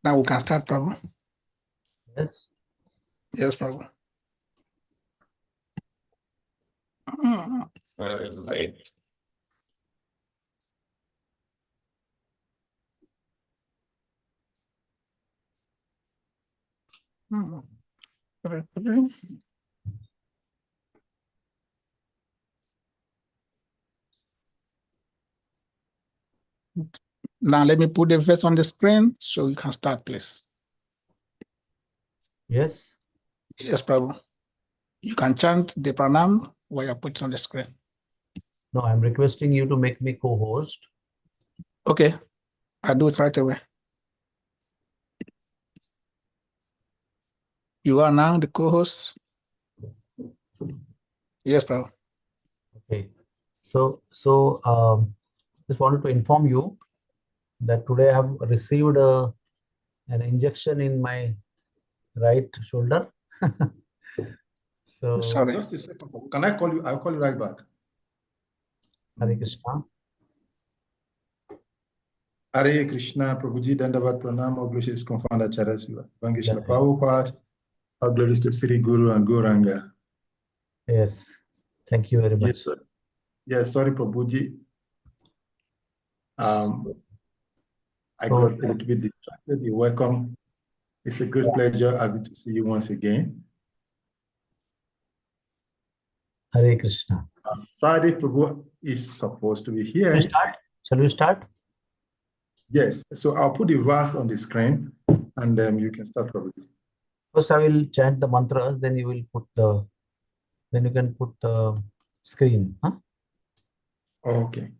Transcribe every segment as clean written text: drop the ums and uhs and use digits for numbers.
Now we can start, Prabhu. Yes. Yes, Prabhu. Right. Now let me put the verse on the screen so you can start, please. Yes. Yes, Prabhu. You can chant the pranam while you're putting on the screen. No, I'm requesting you to make me co-host. Okay, I'll do it right away. You are now the co-host. Yes, Prabhu. Okay. So just wanted to inform you that today I have received an injection in my right shoulder. So Sorry. Just a second. Can I call you? I'll call you right back. Hare Krishna. Hare Krishna, Prabhuji, Dandavat Pranam, all glories to Confounder Acharya Siva. Vangishla Yeah. Prabhupada, all glories to Sri Guru and Gauranga. Yes. Thank you very much. Yes, sir. Yes, sorry, Prabhuji. I got a little bit distracted. You're welcome. It's a great pleasure having to see you once again. Hare Krishna. Sadhi Prabhu is supposed to be Shall we here. start? Shall we start? Yes, so I'll put the verse on the screen and you can start, Prabhuji. First, I will chant the mantras, then you will put the, then you can put the screen. Huh? Okay.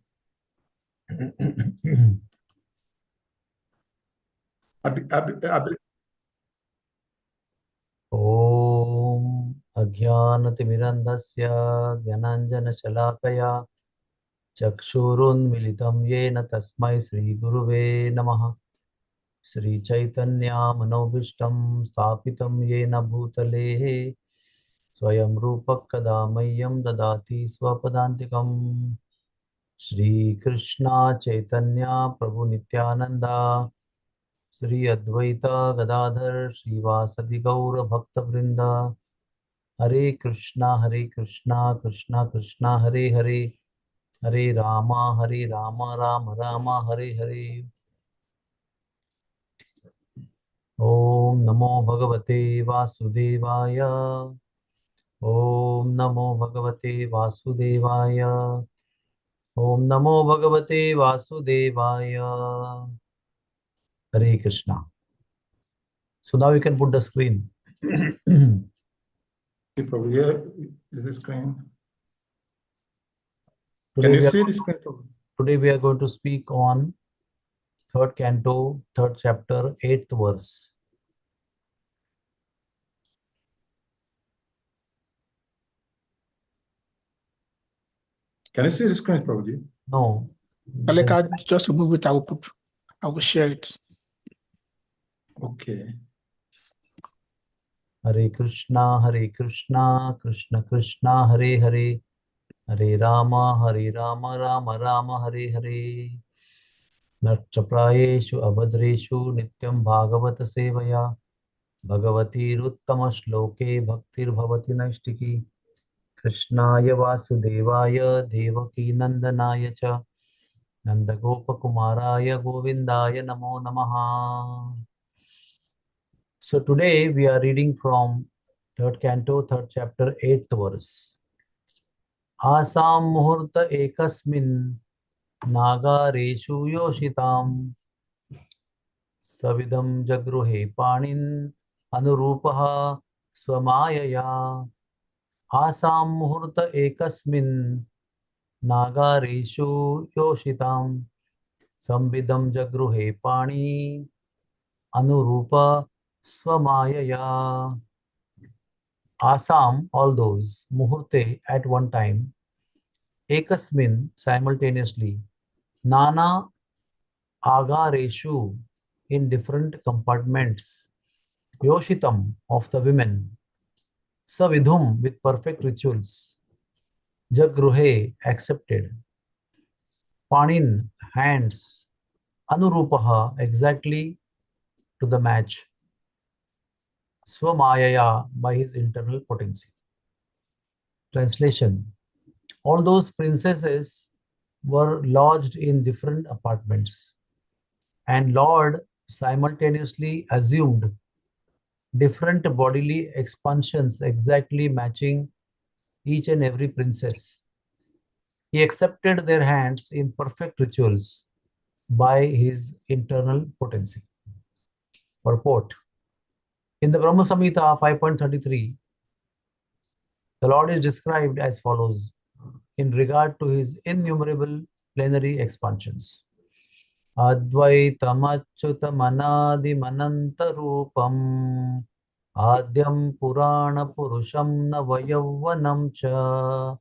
Om Ajnanatimirandhasya Jnananjana Chakshurunmilitam Yena Tasmai Sri Guruve Namaha Sri Chaitanya Manobhishtam Sthapitam Yena Bhutale Swayam Rupak Kadamayyam Dadati Swapadantikam Shri Krishna Chaitanya Prabhu Nityananda Sri Advaita Gadadhar Srivasadi Gaura Bhakta Vrinda Hare Krishna Krishna Krishna Hare Hare Hare Rama Rama Rama Hare Hare Om Namo Bhagavate Vasudevaya Om Namo Bhagavate Vasudevaya Om Namo Bhagavate Vasudevaya Hare Krishna. So now you can put the screen. Prabhu, here is the screen. Today Can you we are see the screen, Prabhu? Today we are going to speak on 3rd canto, 3rd chapter, 8th verse. Can you see the screen, Prabhuji? No. Aleka, just remove it. I will share it. Okay. Hare Krishna, Krishna Krishna, Hare Hare, Hare Rama, Rama Rama, Hare Hare. Nachaprayeshu abhadreshu nityam bhagavata sevaya bhagavati ruttama shloke bhaktir bhavati naistiki Krishnaya vasudevaya devaki nandanaya cha Nandagopakumaraya Govindaya Namo Namaha. So today we are reading from 3rd canto, 3rd chapter, 8th verse. Asam muhurta ekasmin nagareshu yoshitam savidam jagruhe panin anurupaha swamayaya. Asam muhurta ekasmin nagareshu yoshitam Sambidam jagruhe pani anurupa swamayaya. Asam, all those, muhurte, at one time, ekasmin, simultaneously, nana agareshu, in different compartments, yoshitam, of the women, savidhum, with perfect rituals, jagruhe, accepted, panin, hands, anurupaha, exactly to the match Swamayaya by his internal potency. Translation: all those princesses were lodged in different apartments, and Lord simultaneously assumed different bodily expansions exactly matching each and every princess. He accepted their hands in perfect rituals by his internal potency. Purport: in the Brahma Samhita 5.33, the Lord is described as follows in regard to his innumerable plenary expansions. Advaitamachyutamanadimanantarupam Adyam Purana Purusham Navayavvanam Cha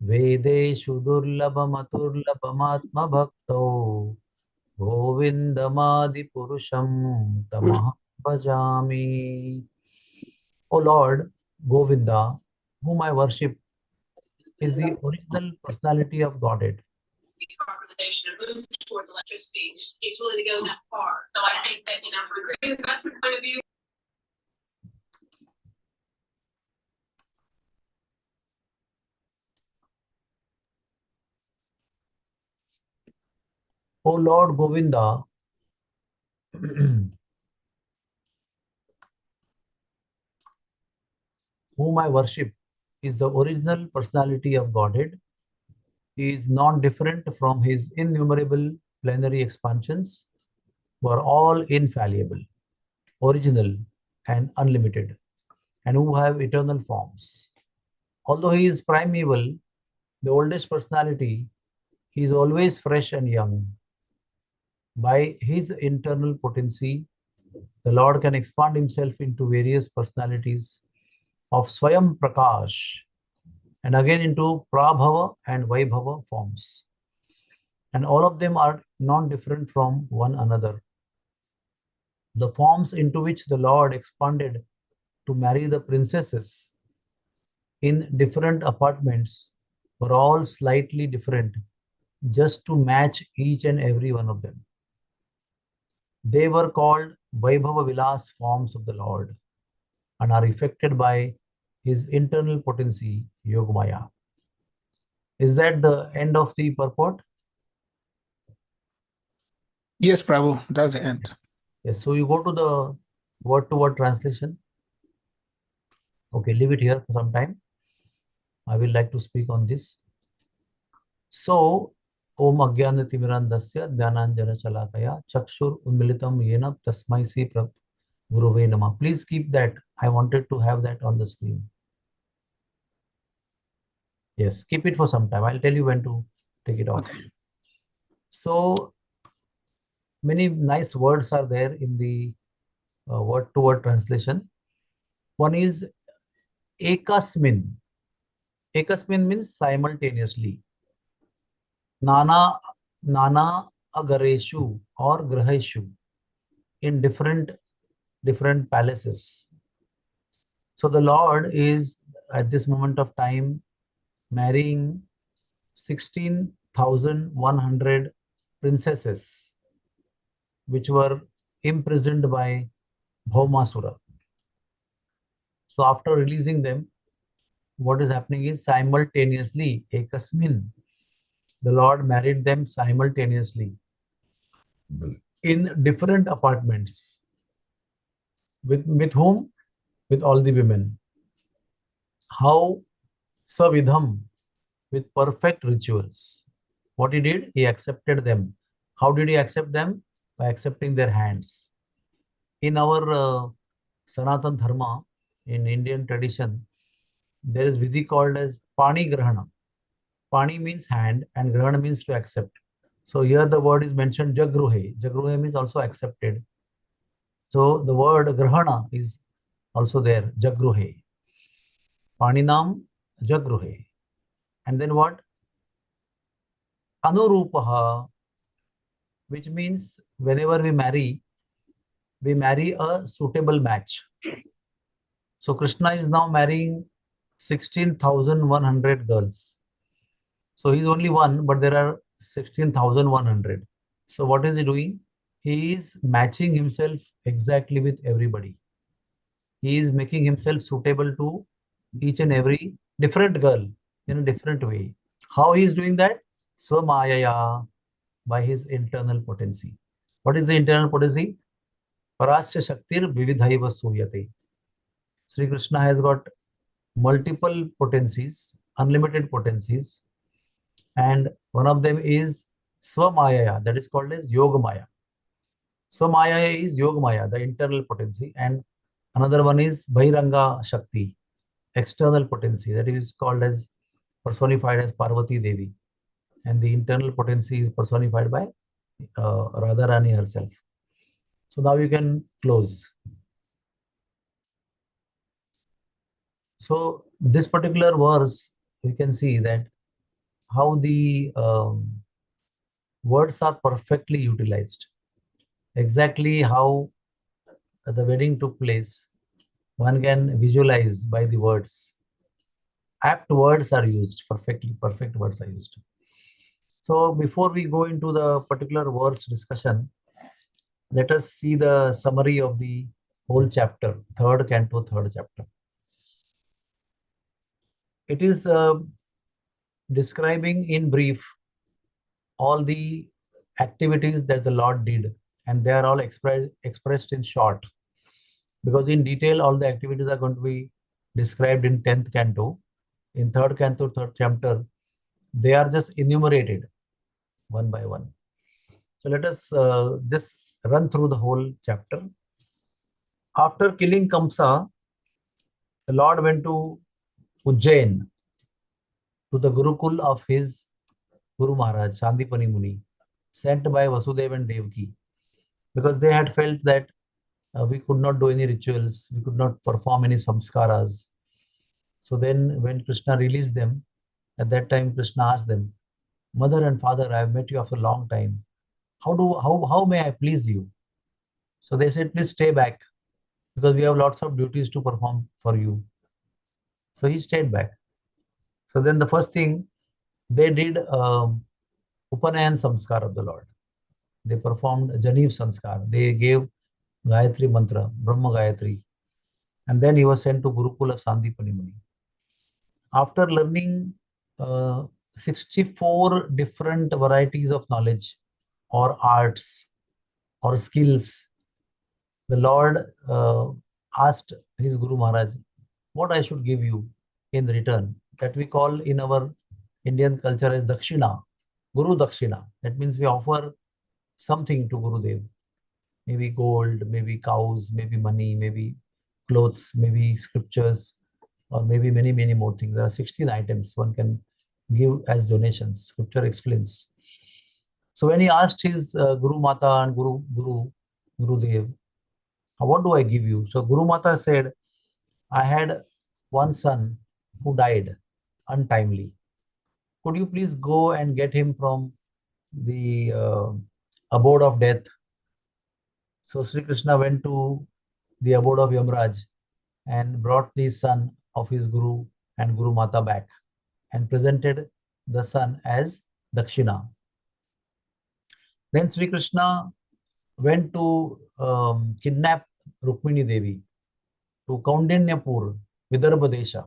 Vedeshu Durlabhamaturlabhamatma Bhakto Govindamadi Purusham Tamaham Bhajami. O Lord, Govinda, whom I worship, is the original personality of Godhead. Optimization and move towards electricity, he's willing to go that far. So I think that, from a great investment point of view. O Lord Govinda, whom I worship, is the original personality of Godhead. He is not different from his innumerable plenary expansions, who are all infallible, original, and unlimited, and who have eternal forms. Although he is primeval, the oldest personality, he is always fresh and young. By his internal potency, the Lord can expand himself into various personalities of Swayam Prakash and again into Prabhava and Vaibhava forms. And all of them are non-different from one another. The forms into which the Lord expanded to marry the princesses in different apartments were all slightly different, just to match each and every one of them. They were called Vaibhava Vilas forms of the Lord and are effected by his internal potency, Yogamaya. Is that the end of the purport? Yes, Prabhu, that's the end. Yes, so you go to the word-to-word translation. Okay, leave it here for some time. I will like to speak on this. So, Om Agyanatimirandasya Dhyananjana Chalakaya Chakshur Unmilitam Yena Tasmai Si Guruve Nama. Please keep that. I wanted to have that on the screen. Yes, keep it for some time. I'll tell you when to take it off. Okay. So, many nice words are there in the word-to-word translation. One is Ekasmin. Ekasmin means simultaneously. Nana agareshu or graheshu, in different palaces. So the Lord is at this moment of time marrying 16,100 princesses which were imprisoned by Bhaumasura. So after releasing them, what is happening is simultaneously, Ekasmin, the Lord married them simultaneously in different apartments. With whom? With all the women. How? Savidham, with perfect rituals. What he did? He accepted them. How did he accept them? By accepting their hands. In our Sanatan Dharma, in Indian tradition, there is vidhi called as Pani Grahana. Pani means hand and Grahana means to accept. So here the word is mentioned Jagruhe. Jagruhe means also accepted. So the word Grahana is also there, Jagruhe. Paninam Jagruhe. And then what? Anurupaha, which means whenever we marry a suitable match. So Krishna is now marrying 16,100 girls. So he's only one, but there are 16,100. So what is he doing? he is matching himself exactly with everybody. He is making himself suitable to each and every different girl in a different way. How he is doing that? Swamayaya, by his internal potency. What is the internal potency? Parasya Shaktir Vividhaiva Suyate. Sri Krishna has got multiple potencies, unlimited potencies, and one of them is Swamaya, that is called as Yogamaya. Swamaya is Yogamaya, the internal potency, and another one is Bhairanga Shakti, external potency, that is called as personified as Parvati Devi, and the internal potency is personified by Radharani herself. So now you can close. So this particular verse, you can see that how the words are perfectly utilized. Exactly how the wedding took place, one can visualize by the words. Apt words are used, perfect words are used. So before we go into the particular verse discussion, let us see the summary of the whole chapter, third canto, third chapter. It is describing in brief all the activities that the Lord did, and they are all expressed in short, because in detail all the activities are going to be described in 10th canto. In third canto, third chapter, they are just enumerated one by one. So let us just run through the whole chapter. After killing Kamsa, the Lord went to Ujjain, to the Gurukul of his Guru Maharaj, Sandipani Muni, sent by Vasudeva and Devaki, because they had felt that we could not do any rituals, we could not perform any samskaras. So then when Krishna released them, at that time Krishna asked them, Mother and Father, I have met you after a long time. How may I please you? So they said, please stay back, because we have lots of duties to perform for you. So he stayed back. So then the first thing, they did Upanayan Samskar of the Lord. They performed Janiv Sanskar. They gave Gayatri Mantra, Brahma Gayatri. And then he was sent to Gurukula of Sandipani Muni. After learning 64 different varieties of knowledge or arts or skills, the Lord asked his Guru Maharaj, what I should give you in return, that we call in our Indian culture as Dakshina, Guru Dakshina. That means we offer something to Gurudev, maybe gold, maybe cows, maybe money, maybe clothes, maybe scriptures, or maybe many, many more things. There are 16 items one can give as donations. Scripture explains. So when he asked his Guru Mata and Gurudev, what do I give you? So Guru Mata said, I had one son who died untimely. Could you please go and get him from the abode of death? So Sri Krishna went to the abode of Yamraj and brought the son of his Guru and Guru Mata back and presented the son as Dakshina. Then Sri Krishna went to kidnap Rukmini Devi to Kaundinyapur, Vidarbha Desha.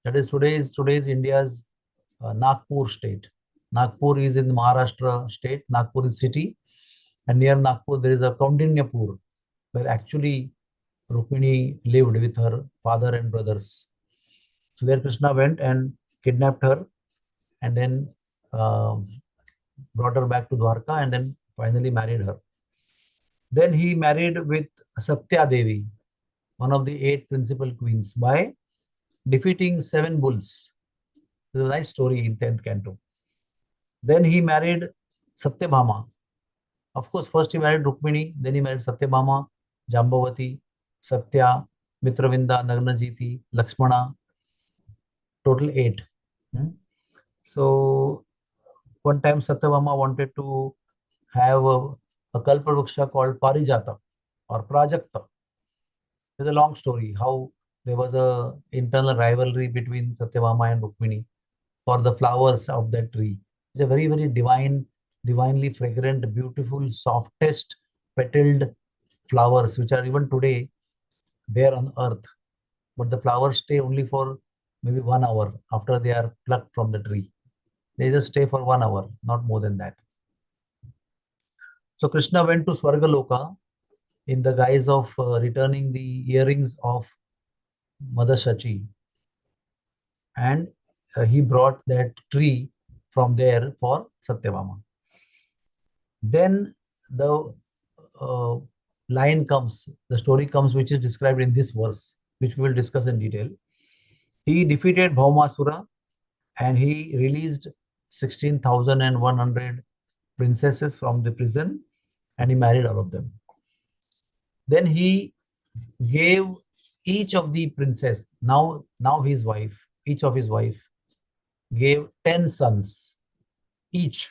That is today's India's Nagpur state. Nagpur is in Maharashtra state. Nagpur is city, and near Nagpur there is a Kaundinyapur, where actually Rukmini lived with her father and brothers. So there Krishna went and kidnapped her, and then brought her back to Dwarka, and then finally married her. Then he married with Satya Devi, one of the 8 principal queens, by defeating 7 bulls. It's a nice story in 10th canto. Then he married Satyabhama. Of course, first he married Rukmini, then he married Satyabhama, Jambavati, Satya, Mitravinda, Nagnajiti, Lakshmana, total 8. So one time Satyabhama wanted to have a Kalpavruksha called Parijata or Prajakta. It's a long story how there was a internal rivalry between Satyabhama and Rukmini for the flowers of that tree. It's a very, very divinely fragrant, beautiful, softest petaled flowers, which are even today there on earth. But the flowers stay only for maybe 1 hour after they are plucked from the tree. They just stay for 1 hour, not more than that. So Krishna went to Swargaloka in the guise of returning the earrings of Mother Shachi. And he brought that tree from there for Satyabhama. Then the line comes, the story comes, which is described in this verse, which we will discuss in detail. He defeated Bhaumasura and he released 16,100 princesses from the prison and he married all of them. Then he gave each of the princess, now his wife, each of his wife gave 10 sons each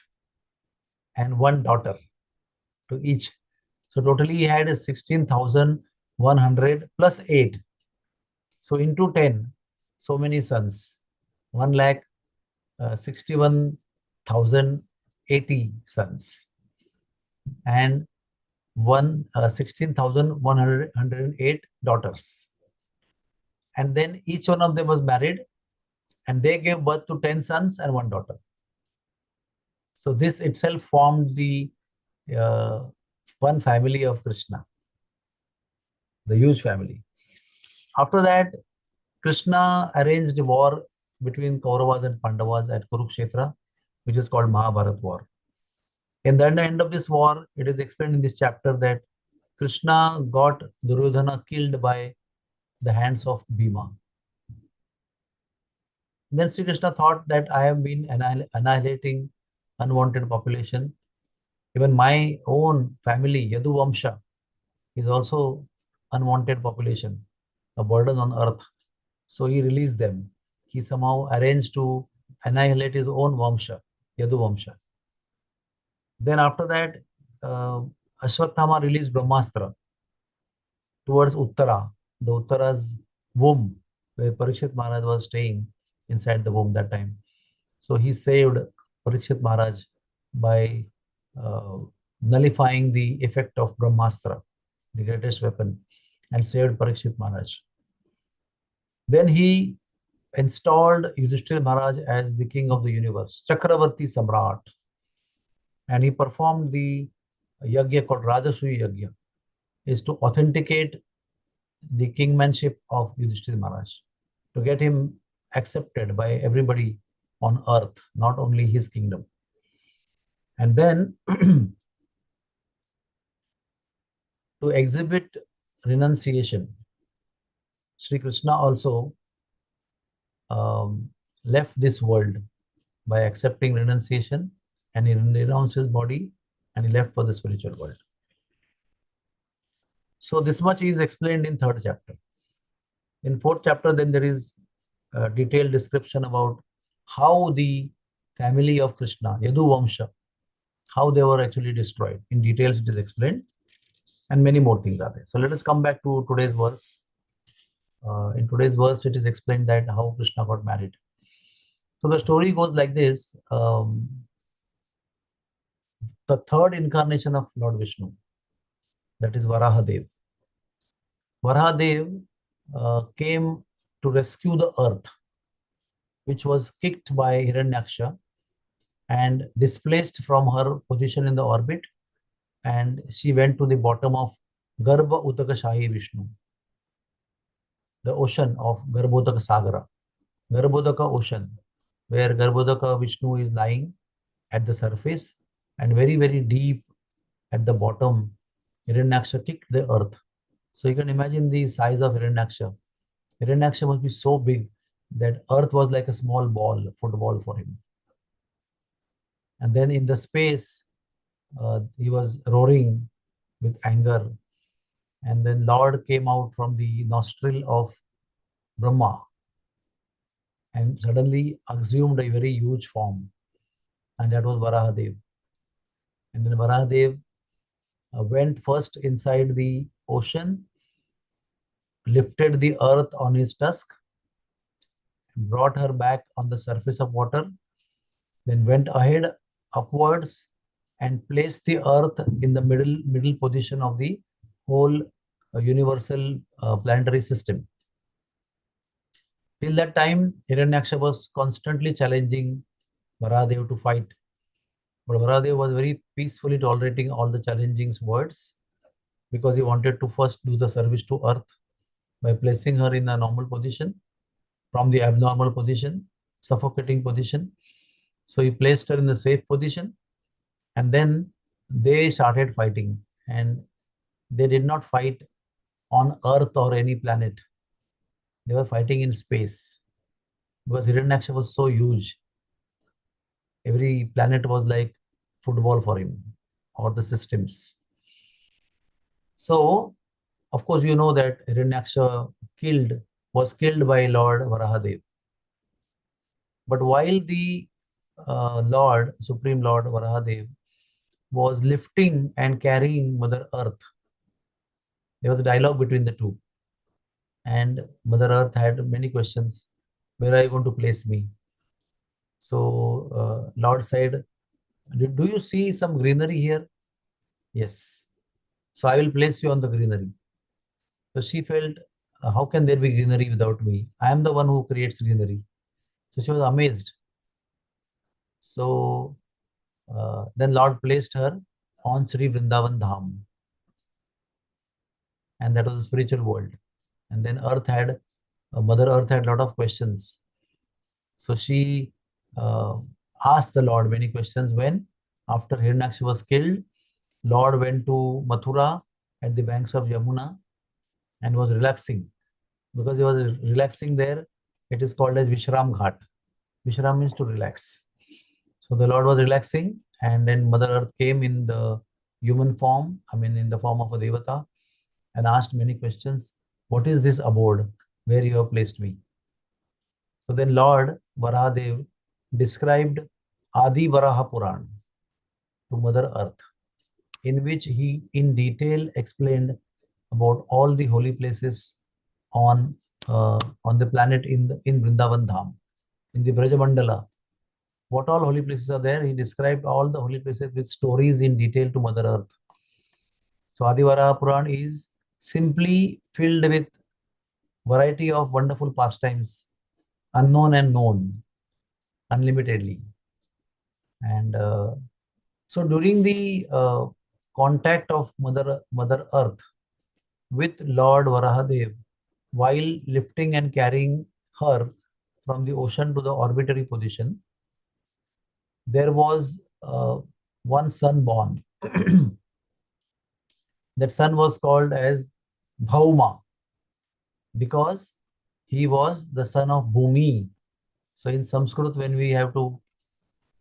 and 1 daughter to each. So totally he had 16,100 plus 8. So into 10, so many sons, 1,61,080 sons and 16,108 daughters. And then each one of them was married and they gave birth to 10 sons and 1 daughter. So this itself formed the one family of Krishna, the huge family. After that, Krishna arranged a war between Kauravas and Pandavas at Kurukshetra, which is called Mahabharat War. And then the end of this war, it is explained in this chapter that Krishna got Duryodhana killed by the hands of Bhima. Then Sri Krishna thought that I have been annihilating unwanted population. Even my own family, Yadu Vamsha, is also unwanted population, a burden on earth. So he released them. He somehow arranged to annihilate his own Vamsha, Yadu Vamsha. Then after that, Ashwatthama released Brahmastra towards Uttara, the Uttara's womb, where Parikshit Maharaj was staying inside the womb that time. So he saved Parikshit Maharaj by nullifying the effect of Brahmastra, the greatest weapon, and saved Parikshit Maharaj. Then he installed Yudhishthira Maharaj as the king of the universe, Chakravarti Samrat. And he performed the yagya called Rajasuya Yagya, is to authenticate the kingmanship of Yudhishthira Maharaj, to get him accepted by everybody on earth, not only his kingdom. And then to exhibit renunciation, Sri Krishna also left this world by accepting renunciation, and he renounced his body and he left for the spiritual world. So this much is explained in 3rd chapter. In 4th chapter, then there is a detailed description about how the family of Krishna, Yadu Vamsha, how they were actually destroyed. In details it is explained, and many more things are there. So let us come back to today's verse. In today's verse, it is explained that how Krishna got married. So the story goes like this. The 3rd incarnation of Lord Vishnu, that is Varahadev. Varahadev came to rescue the earth, which was kicked by Hiranyaksha and displaced from her position in the orbit, and she went to the bottom of Garbha Utaka Shahi Vishnu, the ocean of Garbhodaka Sagara, Garbhodaka ocean, where Garbhodaka Vishnu is lying at the surface, and very, very deep at the bottom, Hiranyaksha kicked the earth. So you can imagine the size of Hiranyaksha. Hiranyaksha must be so big that earth was like a small ball, football for him. And then in the space, he was roaring with anger. And then Lord came out from the nostril of Brahma and suddenly assumed a very huge form. And that was Varahadev. And then Varahadev went first inside the ocean, lifted the earth on his tusk, brought her back on the surface of water, then went ahead upwards and placed the earth in the middle position of the whole universal planetary system. Till that time, Hiranyaksha was constantly challenging Varahadev to fight. But Varahadev was very peacefully tolerating all the challenging words because he wanted to first do the service to earth by placing her in a normal position from the abnormal position, suffocating position. So he placed her in the safe position, and then they started fighting, and they did not fight on earth or any planet. They were fighting in space because Hiranyaksha was so huge. Every planet was like football for him, or the systems. So, of course, you know that Hiranyaksha was killed by Lord Varahadev. But while the Supreme Lord Varahadev was lifting and carrying Mother Earth, there was a dialogue between the two. And Mother Earth had many questions. Where are you going to place me? So Lord said, do you see some greenery here? Yes. So I will place you on the greenery. So she felt, how can there be greenery without me? I am the one who creates greenery. So she was amazed. So then Lord placed her on Sri Vrindavan Dham. And that was a spiritual world. And then Mother Earth had a lot of questions. So she asked the Lord many questions when, after Hiranyaksha was killed, Lord went to Mathura at the banks of Yamuna and was relaxing. Because he was relaxing there, it is called as Vishram Ghat. Vishram means to relax. So the Lord was relaxing, and then Mother Earth came in the human form, in the form of a Devata, and asked many questions. What is this abode where you have placed me? So then Lord Varahadev described Adi Varaha Puran to Mother Earth, in which he in detail explained about all the holy places on the planet in Vrindavan Dham, in the Brajamandala. What all holy places are there? He described all the holy places with stories in detail to Mother Earth. So Adi Varaha Puran is simply filled with variety of wonderful pastimes, unknown and known, unlimitedly. And so during the contact of Mother Earth with Lord Varahadev, while lifting and carrying her from the ocean to the orbitary position, there was one son born. That son was called as Bhauma because he was the son of Bhumi. So in Sanskrit, when we have to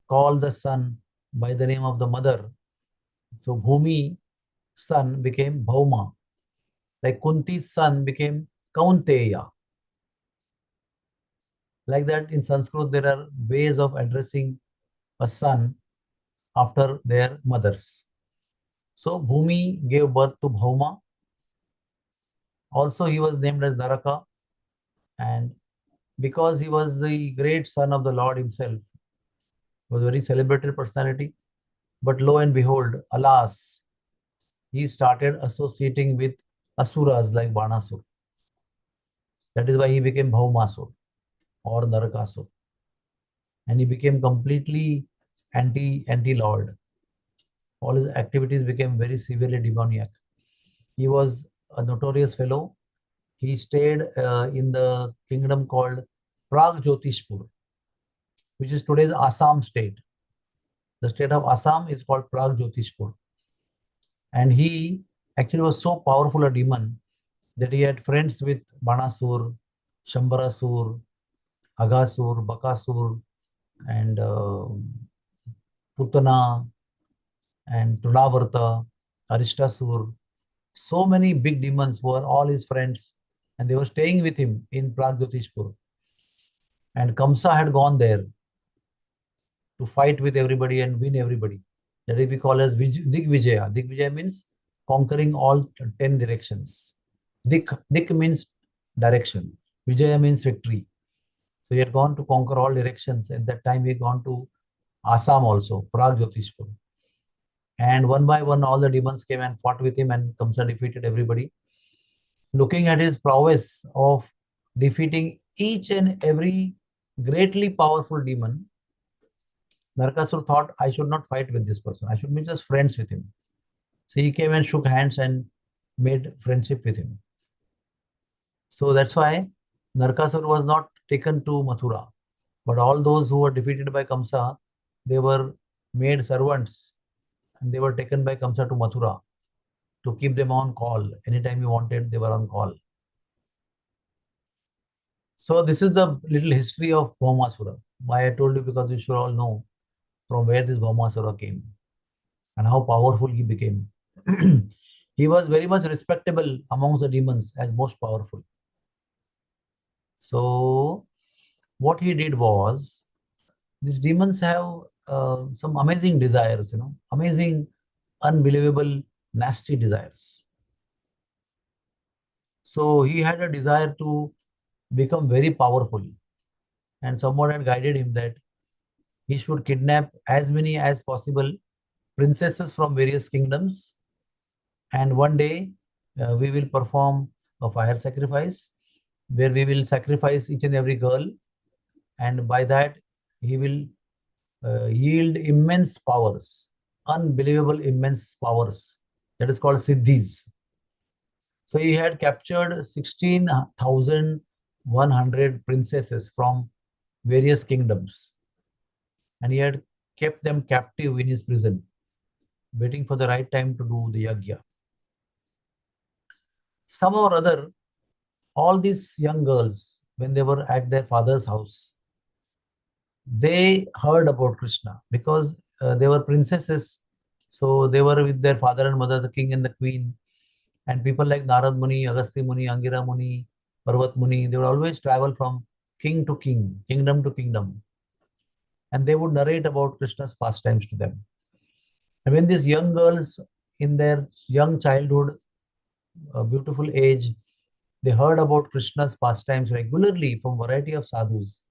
call the son by the name of the mother, so Bhumi son became Bhauma. Like Kunti's son became Kaunteya. Like that, in Sanskrit, there are ways of addressing a son after their mothers. So Bhumi gave birth to Bhauma. Also, he was named as Naraka, and because he was the great son of the Lord himself, was a very celebrated personality. But lo and behold, alas, he started associating with asuras like Banasur. That is why he became Bhaumasur or Narakasur. And he became completely anti-Lord. All his activities became very severely demoniac. He was a notorious fellow. He stayed in the kingdom called Pragjotishpur, which is today's Assam state. The state of Assam is called Pragjotishpur. And he actually was so powerful a demon that he had friends with Banasur, Shambarasur, Aghasur, Bakasur, and Putana, and Tudavarta, Arishtasur. So many big demons were all his friends, and they were staying with him in Pragjotishpur. And Kamsa had gone there to fight with everybody and win everybody. That is we call as Digvijaya. Digvijaya means conquering all 10 directions. Dik means direction. Vijaya means victory. So he had gone to conquer all directions. At that time, he had gone to Assam also, Pragjotishpur. And one by one, all the demons came and fought with him, and Kamsa defeated everybody. Looking at his prowess of defeating each and every greatly powerful demon, Narakasur thought, I should not fight with this person. I should be just friends with him. So he came and shook hands and made friendship with him. So that's why Narakasur was not taken to Mathura. But all those who were defeated by Kamsa, they were made servants, and they were taken by Kamsa to Mathura to keep them on call. Anytime he wanted, they were on call. So this is the little history of Bhaumasura. Why I told you, because you should all know from where this Bhaumasura came and how powerful he became. He was very much respectable amongst the demons as most powerful. So what he did was, these demons have some amazing desires, amazing, unbelievable, nasty desires. So he had a desire to become very powerful, and someone had guided him that he should kidnap as many as possible princesses from various kingdoms, and one day we will perform a fire sacrifice where we will sacrifice each and every girl, and by that he will yield immense powers, unbelievable immense powers, that is called siddhis. So he had captured 16,100 princesses from various kingdoms, and he had kept them captive in his prison, waiting for the right time to do the yajna. Somehow or other, all these young girls, when they were at their father's house, they heard about Krishna because they were princesses. So they were with their father and mother, the king and the queen. And people like Narad Muni, Agastya Muni, Angira Muni, Parvat Muni, they would always travel from king to king, kingdom to kingdom. And they would narrate about Krishna's pastimes to them. And when these young girls in their young childhood, beautiful age, they heard about Krishna's pastimes regularly from variety of sadhus,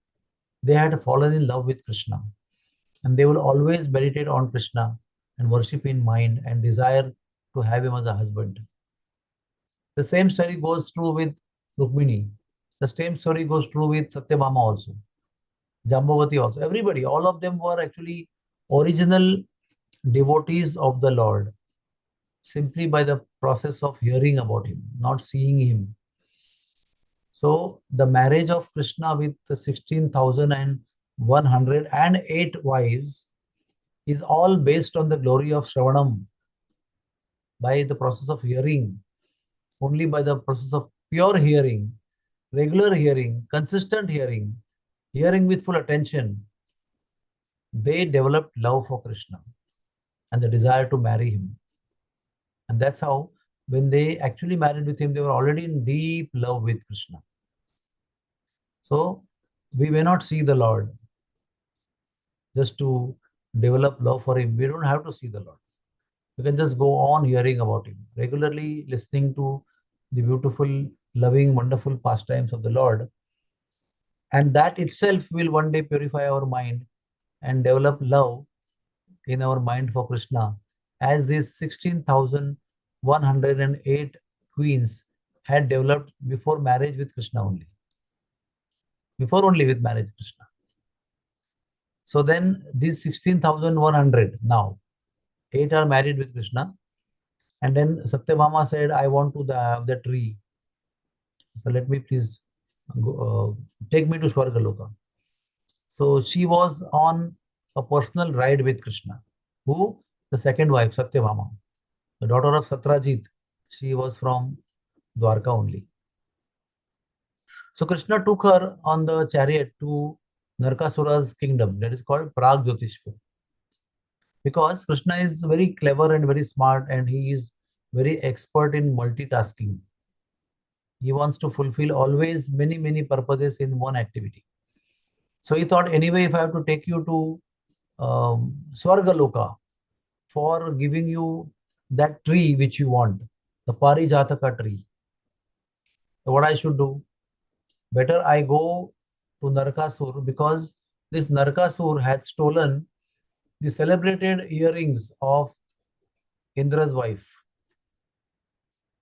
they had fallen in love with Krishna. And they will always meditate on Krishna and worship in mind and desire to have him as a husband. The same story goes true with Rukmini. The same story goes true with Satyabhama also. Jambavati also. Everybody, all of them were actually original devotees of the Lord, simply by the process of hearing about him, not seeing him. So the marriage of Krishna with the 16,108 wives is all based on the glory of Shravanam, by the process of hearing. Only by the process of pure hearing, regular hearing, consistent hearing, hearing with full attention, they developed love for Krishna and the desire to marry him. And that's how, when they actually married with him, they were already in deep love with Krishna. So we may not see the Lord just to develop love for him. We don't have to see the Lord. You can just go on hearing about him, regularly listening to the beautiful, loving, wonderful pastimes of the Lord. And that itself will one day purify our mind and develop love in our mind for Krishna, as these 16,108 queens had developed before marriage with Krishna only. Before only with marriage Krishna. So then these 16,100 now, 8 are married with Krishna. And then Satyabhama said, I want to have the tree. So let me please go, take me to Swargaloka. So she was on a personal ride with Krishna. Who? The second wife, Satyabhama, the daughter of Satrajit. She was from Dwarka only. So Krishna took her on the chariot to Narkasura's kingdom, that is called Pragjyotishpur. Because Krishna is very clever and very smart, and he is very expert in multitasking. He wants to fulfill always many, many purposes in one activity. So he thought, anyway, if I have to take you to Swargaloka for giving you that tree which you want, the Parijataka tree, so what I should do? Better I go to Narkasur, because this Narkasur had stolen the celebrated earrings of Indra's wife.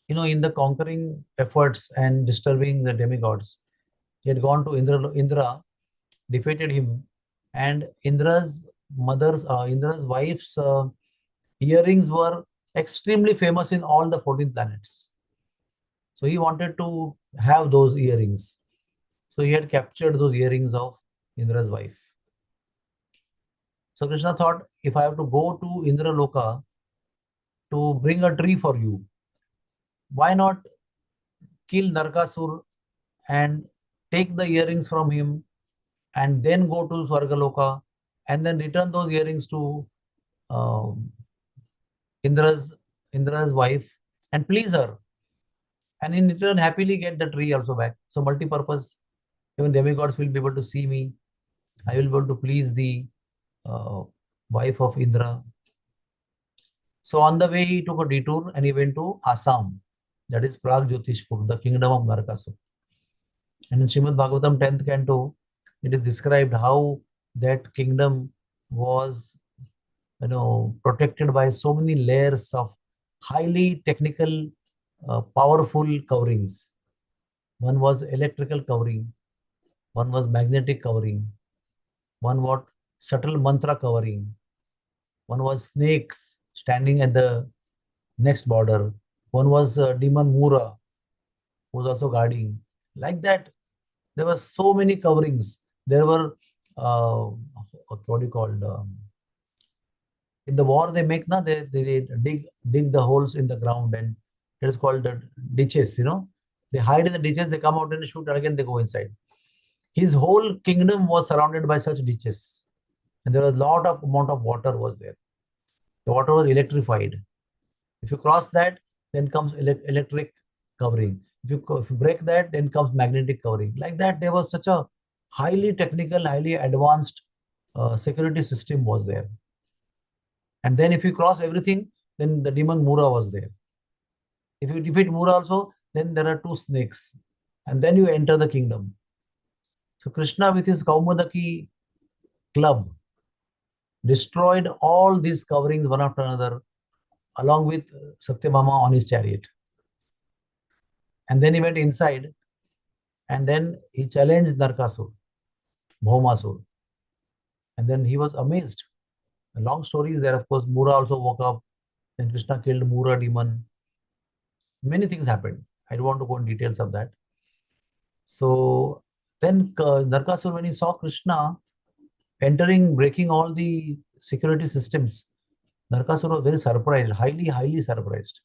In the conquering efforts and disturbing the demigods, he had gone to Indra, defeated him, and Indra's wife's earrings were extremely famous in all the 14 planets. So he wanted to have those earrings. So he had captured those earrings of Indra's wife. So Krishna thought, if I have to go to Indra Loka to bring a tree for you, why not kill Narkasur and take the earrings from him and then go to Swargaloka and then return those earrings to um, Indra's wife and please her, and in return happily get the tree also back. So multi-purpose, even demigods will be able to see me. I will be able to please the wife of Indra. So on the way, he took a detour and he went to Assam, that is Pragjyotishpur, the kingdom of Narakasur. And in Srimad Bhagavatam 10th canto, it is described how that kingdom was protected by so many layers of highly technical, powerful coverings. One was electrical covering, one was magnetic covering, one was subtle mantra covering, one was snakes standing at the next border, one was demon Mura, who was also guarding. Like that, there were so many coverings. There were, what do you call, in the war they make, they dig the holes in the ground, and it is called the ditches, They hide in the ditches, they come out and shoot, and again they go inside. His whole kingdom was surrounded by such ditches. And there was a lot of amount of water was there. The water was electrified. If you cross that, then comes electric covering. If you break that, then comes magnetic covering. Like that, there was such a highly technical, highly advanced security system was there. And then if you cross everything, then the demon Mura was there. If you defeat Mura also, then there are 2 snakes. And then you enter the kingdom. So Krishna with his Kaumadaki club destroyed all these coverings one after another, along with Satyabhama on his chariot. And then he went inside and then he challenged Narkasur, Bhaumasur. And then he was amazed. A long story is there, of course. Mura also woke up. Then Krishna killed Mura demon. Many things happened. I don't want to go in details of that. So then Narkasur, when he saw Krishna entering, breaking all the security systems, Narkasur was very surprised, highly, highly surprised.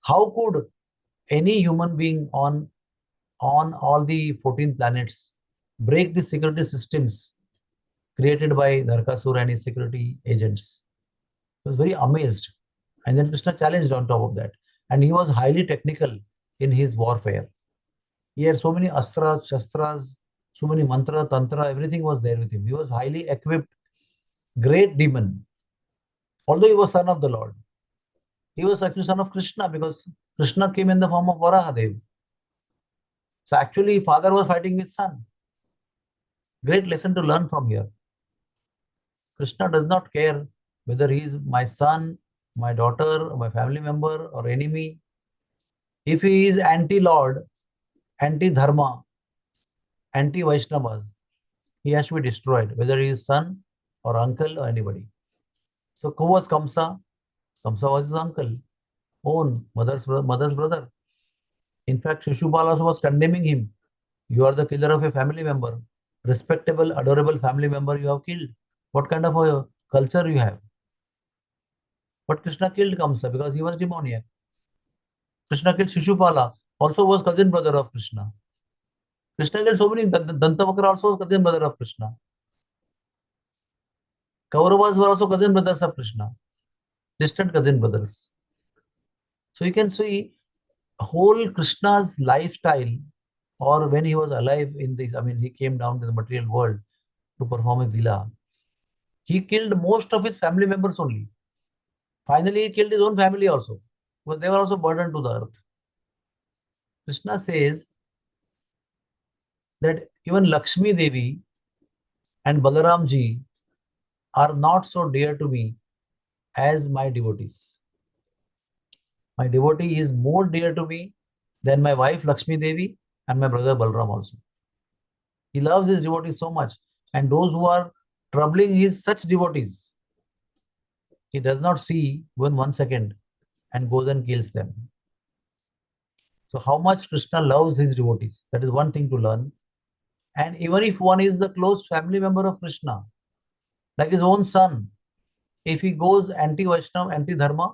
How could any human being on all the 14 planets break the security systems created by Narkasur and his security agents? He was very amazed. And then Krishna challenged on top of that. And he was highly technical in his warfare. He had so many astras, shastras, so many mantra, tantra, everything was there with him. He was highly equipped, great demon. Although he was son of the Lord, he was actually son of Krishna because Krishna came in the form of Varahadev. So actually, father was fighting with son. Great lesson to learn from here. Krishna does not care whether he is my son, my daughter, or my family member, or enemy. If he is anti-Lord, anti-Dharma, anti-Vaishnavas, he has to be destroyed, whether he is son or uncle or anybody. So who was Kamsa? Kamsa was his uncle, own mother's brother. In fact, Shishupal also was condemning him. You are the killer of a family member. Respectable, adorable family member you have killed. What kind of a culture you have? But Krishna killed Kamsa because he was demoniac. Krishna killed Shishupala, also was cousin brother of Krishna. Krishna killed so many. Dantavakra also was cousin brother of Krishna. Kauravas were also cousin brothers of Krishna. Distant cousin brothers. So you can see whole Krishna's lifestyle, or when he was alive in this, he came down to the material world to perform his lila. He killed most of his family members only. Finally, he killed his own family also, because they were also burdened to the earth. Krishna says that even Lakshmi Devi and Balaram ji are not so dear to me as my devotees. My devotee is more dear to me than my wife Lakshmi Devi and my brother Balram also. He loves his devotees so much. And those who are troubling his such devotees, he does not see even 1 second and goes and kills them. So how much Krishna loves his devotees, that is one thing to learn. And even if one is the close family member of Krishna, like his own son, if he goes anti-Vaishnava, anti-dharma,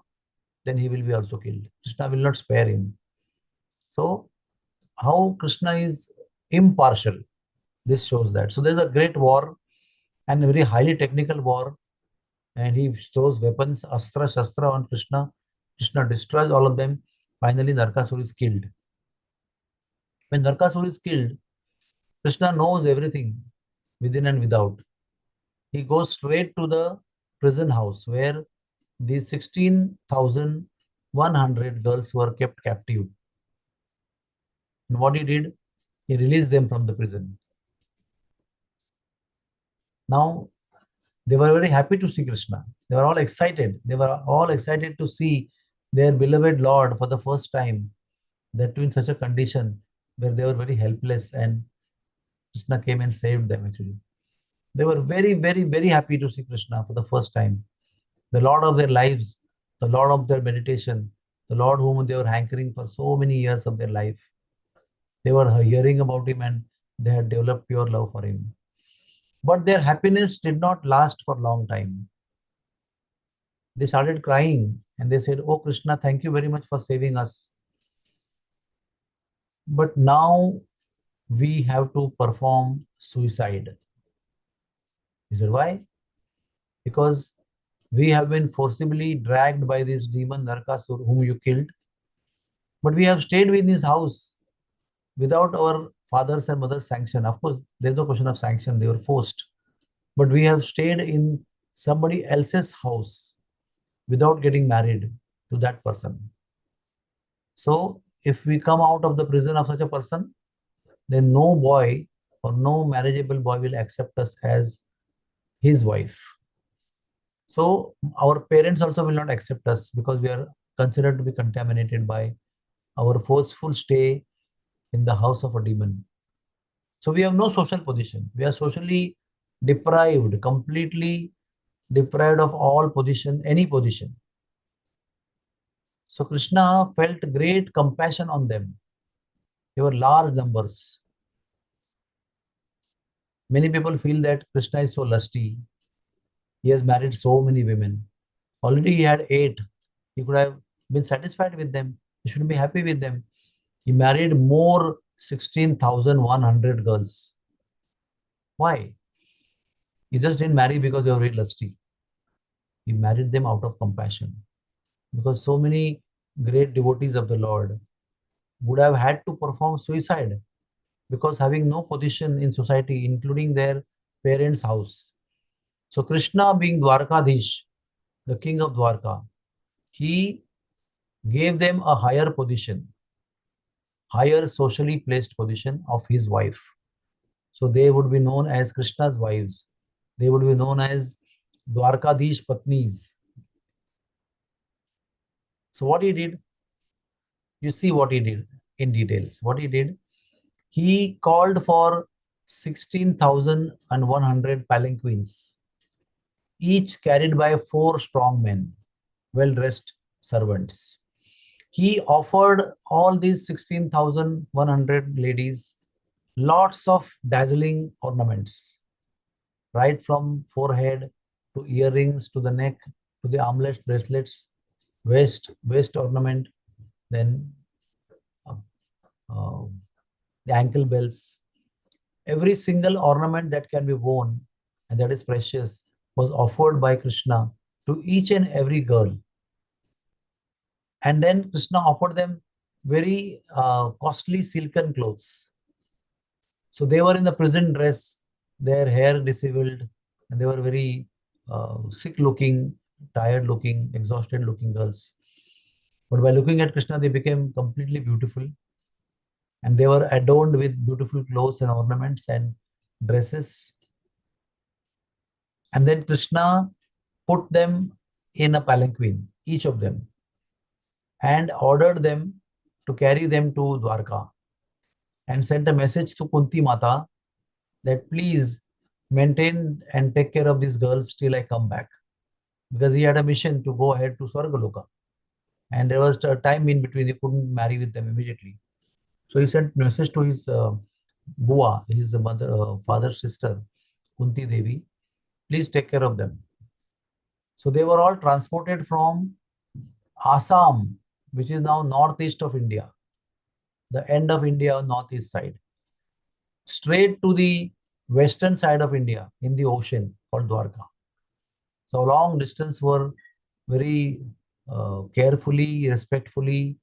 then he will be also killed. Krishna will not spare him. So how Krishna is impartial, this shows that. So there's a great war and a very highly technical war, and he throws weapons, astra, shastra on Krishna. Krishna destroys all of them. Finally, Narkasura is killed. When Narkasura is killed, Krishna knows everything within and without. He goes straight to the prison house where these 16,100 girls were kept captive. And what he did, he released them from the prison. Now, they were very happy to see Krishna. They were all excited. They were all excited to see their beloved Lord for the first time. That too in such a condition where they were very helpless, and Krishna came and saved them actually. They were very, very, very happy to see Krishna for the first time. The Lord of their lives, the Lord of their meditation, the Lord whom they were hankering for so many years of their life. They were hearing about him and they had developed pure love for him. But their happiness did not last for a long time. They started crying and they said, "Oh Krishna, thank you very much for saving us. But now we have to perform suicide." He said, "Why?" "Because we have been forcibly dragged by this demon Narkasur whom you killed. But we have stayed within his house without our father's and mother's sanction." Of course, there's no question of sanction, they were forced. But we have stayed in somebody else's house without getting married to that person. So if we come out of the prison of such a person, then no boy or no marriageable boy will accept us as his wife. So our parents also will not accept us because we are considered to be contaminated by our forceful stay in the house of a demon. So we have no social position. We are socially deprived, completely deprived of all position, any position. So Krishna felt great compassion on them. They were large numbers. Many people feel that Krishna is so lusty. He has married so many women. Already he had 8. He could have been satisfied with them. He should be happy with them. He married more 16,100 girls. Why? He just didn't marry because they were very lusty. He married them out of compassion. Because so many great devotees of the Lord would have had to perform suicide because having no position in society, including their parents' house. So Krishna, being Dwarkadish, the king of Dwarka, he gave them a higher position, higher socially placed position of his wife. So they would be known as Krishna's wives. They would be known as Dwarkadish Patnis. So what he did, you see what he did in details. What he did, he called for 16,100 palanquins, each carried by 4 strong men, well-dressed servants. He offered all these 16,100 ladies lots of dazzling ornaments, right from forehead to earrings to the neck to the armlet bracelets, waist ornament, then the ankle belts. Every single ornament that can be worn and that is precious was offered by Krishna to each and every girl. And then Krishna offered them very costly silken clothes. So they were in the prison dress, their hair disheveled, and they were very sick looking, tired looking, exhausted looking girls. But by looking at Krishna, they became completely beautiful. And they were adorned with beautiful clothes and ornaments and dresses. And then Krishna put them in a palanquin, each of them. and ordered them to carry them to Dwarka, and sent a message to Kunti Mata that please maintain and take care of these girls till I come back, because he had a mission to go ahead to Swargaloka, and there was a time in between, he couldn't marry with them immediately. So he sent message to his Bua, his mother, father's sister, Kunti Devi, please take care of them. So they were all transported from Assam, which is now northeast of India, the end of India, northeast side, straight to the western side of India in the ocean called Dwarka. So long distance were very carefully, respectfully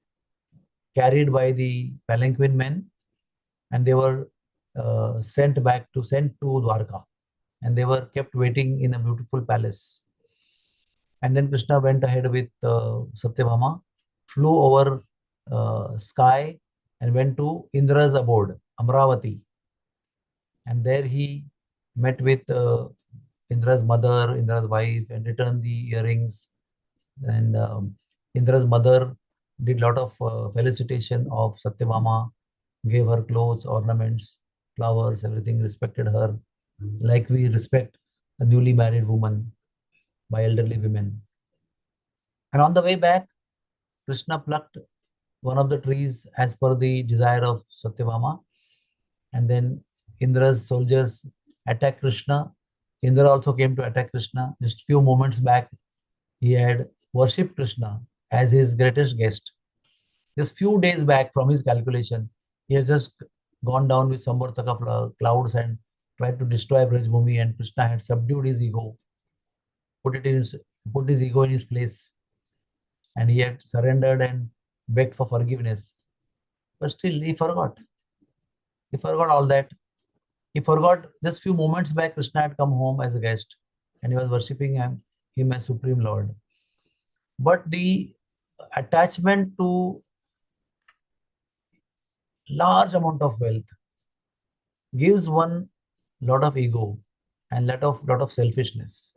carried by the palanquin men, and they were sent to Dwarka, and they were kept waiting in a beautiful palace. And then Krishna went ahead with Satyabhama, flew over sky and went to Indra's abode, Amravati. And there he met with Indra's mother, Indra's wife, and returned the earrings. And Indra's mother did a lot of felicitation of Satyabhama, gave her clothes, ornaments, flowers, everything, respected her like we respect a newly married woman by elderly women. And on the way back, Krishna plucked one of the trees as per the desire of Satyabhama. And then Indra's soldiers attacked Krishna. Indra also came to attack Krishna. Just few moments back, he had worshipped Krishna as his greatest guest. Just few days back from his calculation, he has just gone down with Samvartaka clouds and tried to destroy Brajbhumi, and Krishna had subdued his ego, put his ego in his place, and he had surrendered and begged for forgiveness. But still, he forgot. He forgot all that. He forgot just few moments back, Krishna had come home as a guest, and he was worshipping him as Supreme Lord. But the attachment to large amount of wealth gives one lot of ego and lot of selfishness.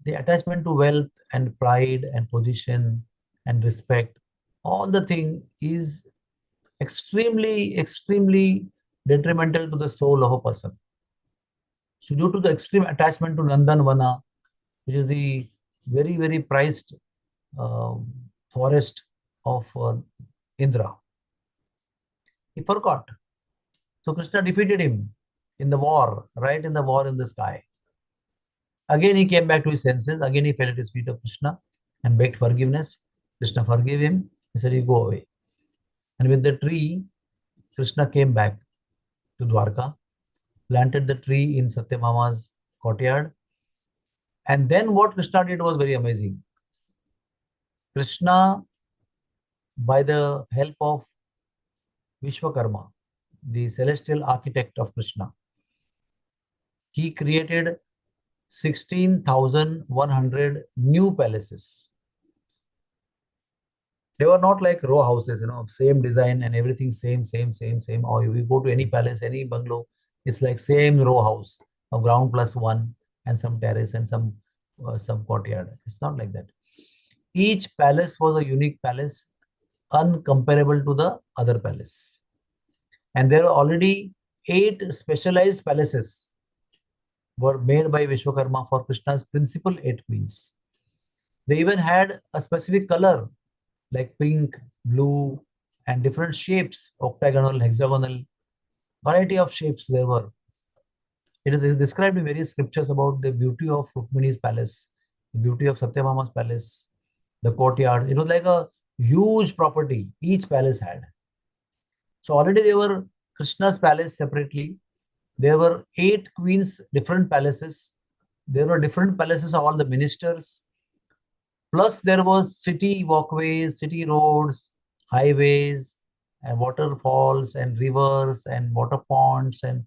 The attachment to wealth and pride and position and respect, all the thing is extremely detrimental to the soul of a person. So due to the extreme attachment to Nandanvana, which is the very prized forest of Indra, he forgot. So Krishna defeated him in the war, right in the war in the sky. Again he came back to his senses. Again he fell at his feet of Krishna and begged forgiveness. Krishna forgave him. He said, you go away. And with the tree, Krishna came back to Dwarka, planted the tree in Satyabhama's courtyard. And then what Krishna did was very amazing. Krishna, by the help of Vishwakarma, the celestial architect of Krishna, he created 16,100 new palaces. They were not like row houses, same design and everything same. Or if you go to any palace, any bungalow, it's like same row house of ground plus one and some terrace and some courtyard. It's not like that. Each palace was a unique palace, uncomparable to the other palace. And there are already 8 specialized palaces were made by Vishwakarma for Krishna's principal 8 queens. They even had a specific color like pink, blue, and different shapes, octagonal, hexagonal, variety of shapes there were. It is described in various scriptures about the beauty of Rukmini's palace, the beauty of Satyabhama's palace, the courtyard. It was like a huge property each palace had. So already there were Krishna's palace separately. There were 8 queens, different palaces. There were different palaces of all the ministers. Plus there was city walkways, city roads, highways, and waterfalls and rivers and water ponds and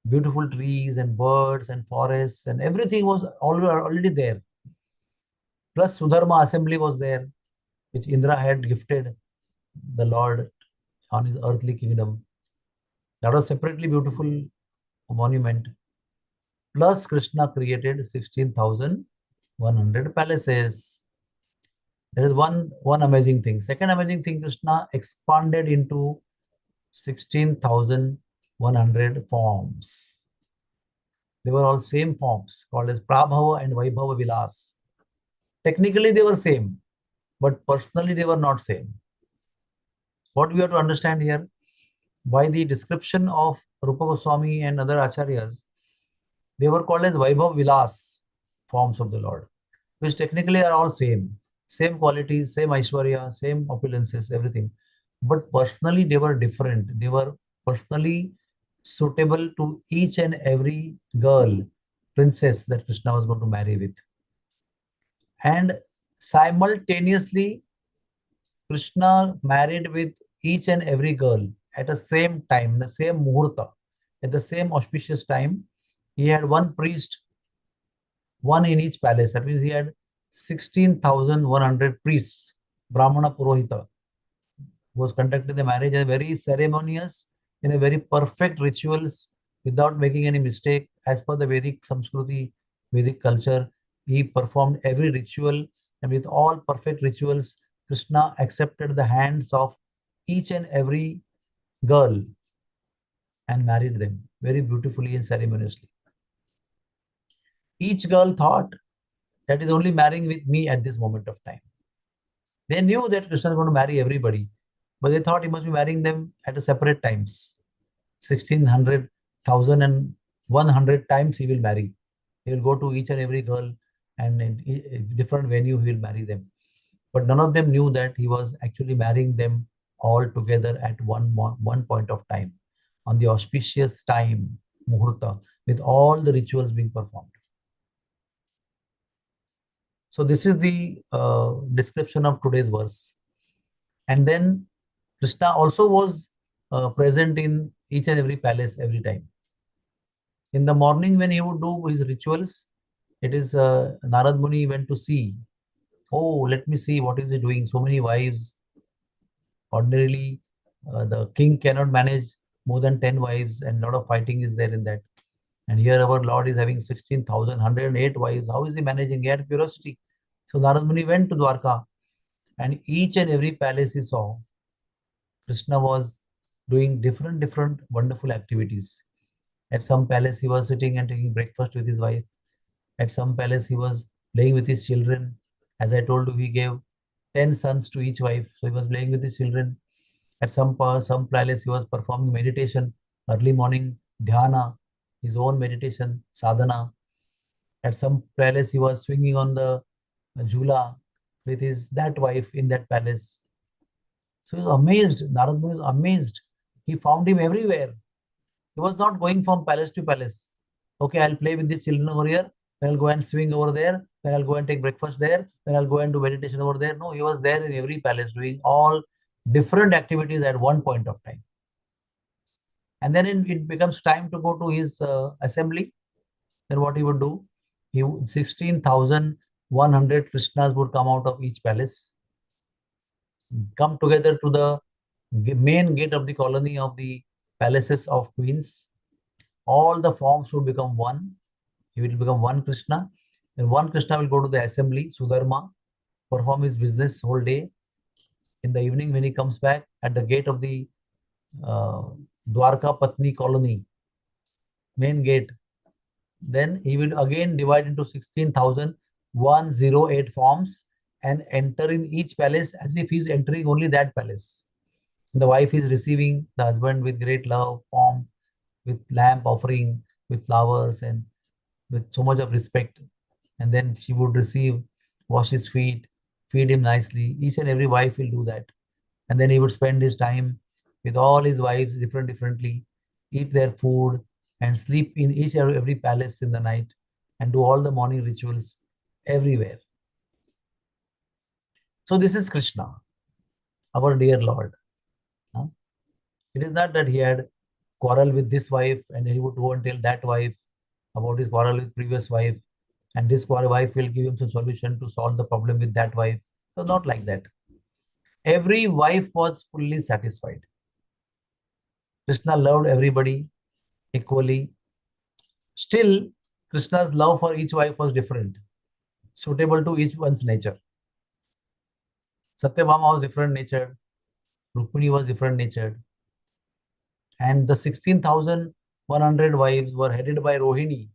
beautiful trees and birds and forests, and everything was already there. Plus Sudharma assembly was there, which Indra had gifted the Lord on his earthly kingdom. That was separately beautiful monument. Plus Krishna created 16,100 palaces. That is one amazing thing. Second amazing thing, Krishna expanded into 16,100 forms. They were all same forms called as Prabhava and Vaibhava Vilas. Technically they were same, but personally they were not same. What we have to understand here, by the description of Rupa Goswami and other acharyas, they were called as Vaibhav Vilas forms of the Lord, which technically are all same qualities, same Aishwarya, same opulences, everything. But personally, they were different. They were personally suitable to each and every girl, princess that Krishna was going to marry with. And simultaneously, Krishna married with each and every girl at the same time, the same muhurta, at the same auspicious time. He had one priest, one in each palace. That means he had 16,100 priests, Brahmana Purohita, who was conducting the marriage and very ceremonious, in a very perfect rituals without making any mistake. As per the Vedic Samskruti, Vedic culture, he performed every ritual, and with all perfect rituals, Krishna accepted the hands of each and every girl and married them very beautifully and ceremoniously. Each girl thought that is only marrying with me at this moment of time. They knew that Krishna is going to marry everybody, but they thought he must be marrying them at a separate times. 1,600, 1,100 times he will marry. He will go to each and every girl, and in different venue he will marry them. But none of them knew that he was actually marrying them all together at one point of time, on the auspicious time, muhurta, with all the rituals being performed. So this is the description of today's verse. And then Krishna also was present in each and every palace every time. In the morning when he would do his rituals, it is Narad Muni went to see. Oh, let me see what is he doing. So many wives. Ordinarily, the king cannot manage more than 10 wives, and a lot of fighting is there in that. And here our Lord is having 16,108 wives. How is he managing? He had curiosity. So Narad Muni went to Dwarka, and each and every palace he saw, Krishna was doing different wonderful activities. At some palace, he was sitting and taking breakfast with his wife. At some palace, he was playing with his children. As I told you, he gave 10 sons to each wife. So he was playing with his children. At some palace, he was performing meditation, early morning, dhyana, his own meditation, sadhana. At some palace, he was swinging on the jhula with that wife in that palace. So he was amazed. Narad Muni was amazed. He found him everywhere. He was not going from palace to palace. Okay, I'll play with these children over here. Then I'll go and swing over there. Then I'll go and take breakfast there. Then I'll go and do meditation over there. No, he was there in every palace doing all different activities at one point of time. And then it becomes time to go to his assembly. Then what he would do? 16,100 Krishnas would come out of each palace, come together to the main gate of the colony of the palaces of queens. All the forms would become one. He will become one Krishna. And one Krishna will go to the assembly, Sudharma, perform his business whole day. In the evening, when he comes back at the gate of the Dwarka Patni colony, main gate, then he will again divide into 16,108 forms and enter in each palace as if he is entering only that palace. The wife is receiving the husband with great love, pomp, with lamp offering, with flowers, and with so much of respect. And then she would receive, wash his feet, feed him nicely. Each and every wife will do that. And then he would spend his time with all his wives differently, eat their food, and sleep in each and every palace in the night, and do all the morning rituals everywhere. So this is Krishna, our dear Lord. It is not that he had quarrel with this wife and he would go and tell that wife about his quarrel with previous wife, and this wife will give him some solution to solve the problem with that wife. So not like that. Every wife was fully satisfied. Krishna loved everybody equally. Still, Krishna's love for each wife was different, suitable to each one's nature. Satyabhama was different natured. Rukmini was different natured. And the 16,100 wives were headed by Rohini.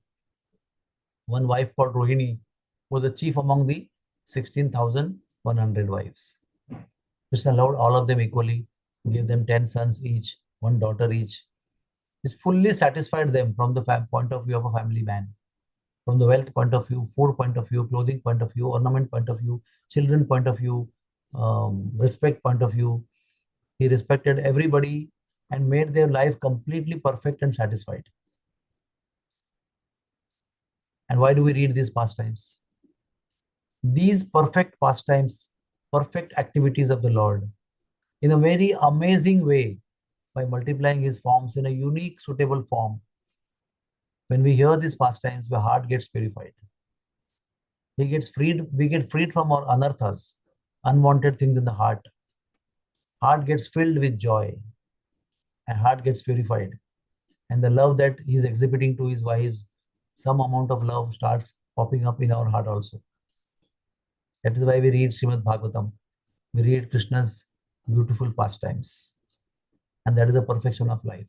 One wife called Rohini was the chief among the 16,100 wives. Krishna loved all of them equally, gave them 10 sons each, one daughter each. This fully satisfied them from the point of view of a family man. From the wealth point of view, food point of view, clothing point of view, ornament point of view, children point of view, respect point of view. He respected everybody and made their life completely perfect and satisfied. And why do we read these pastimes? These perfect pastimes, perfect activities of the Lord, in a very amazing way, by multiplying his forms in a unique, suitable form. When we hear these pastimes, our heart gets purified. We get freed from our anarthas, unwanted things in the heart. Heart gets filled with joy, and heart gets purified. And the love that he is exhibiting to his wives, some amount of love starts popping up in our heart also. That is why we read Srimad Bhagavatam. We read Krishna's beautiful pastimes. And that is the perfection of life.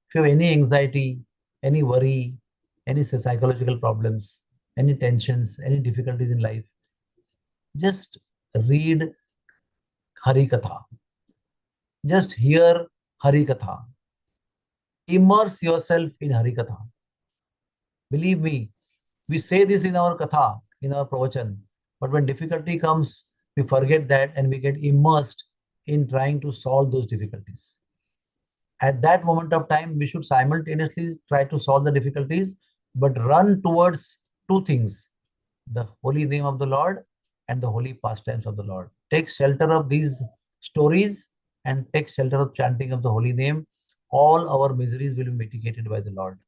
If you have any anxiety, any worry, any psychological problems, any tensions, any difficulties in life, just read Hari Katha. Just hear Hari Katha. Immerse yourself in Hari Katha. Believe me, we say this in our Katha, in our Pravachan, but when difficulty comes, we forget that and we get immersed in trying to solve those difficulties. At that moment of time, we should simultaneously try to solve the difficulties, but run towards two things: the holy name of the Lord and the holy pastimes of the Lord. Take shelter of these stories and take shelter of chanting of the holy name. All our miseries will be mitigated by the Lord.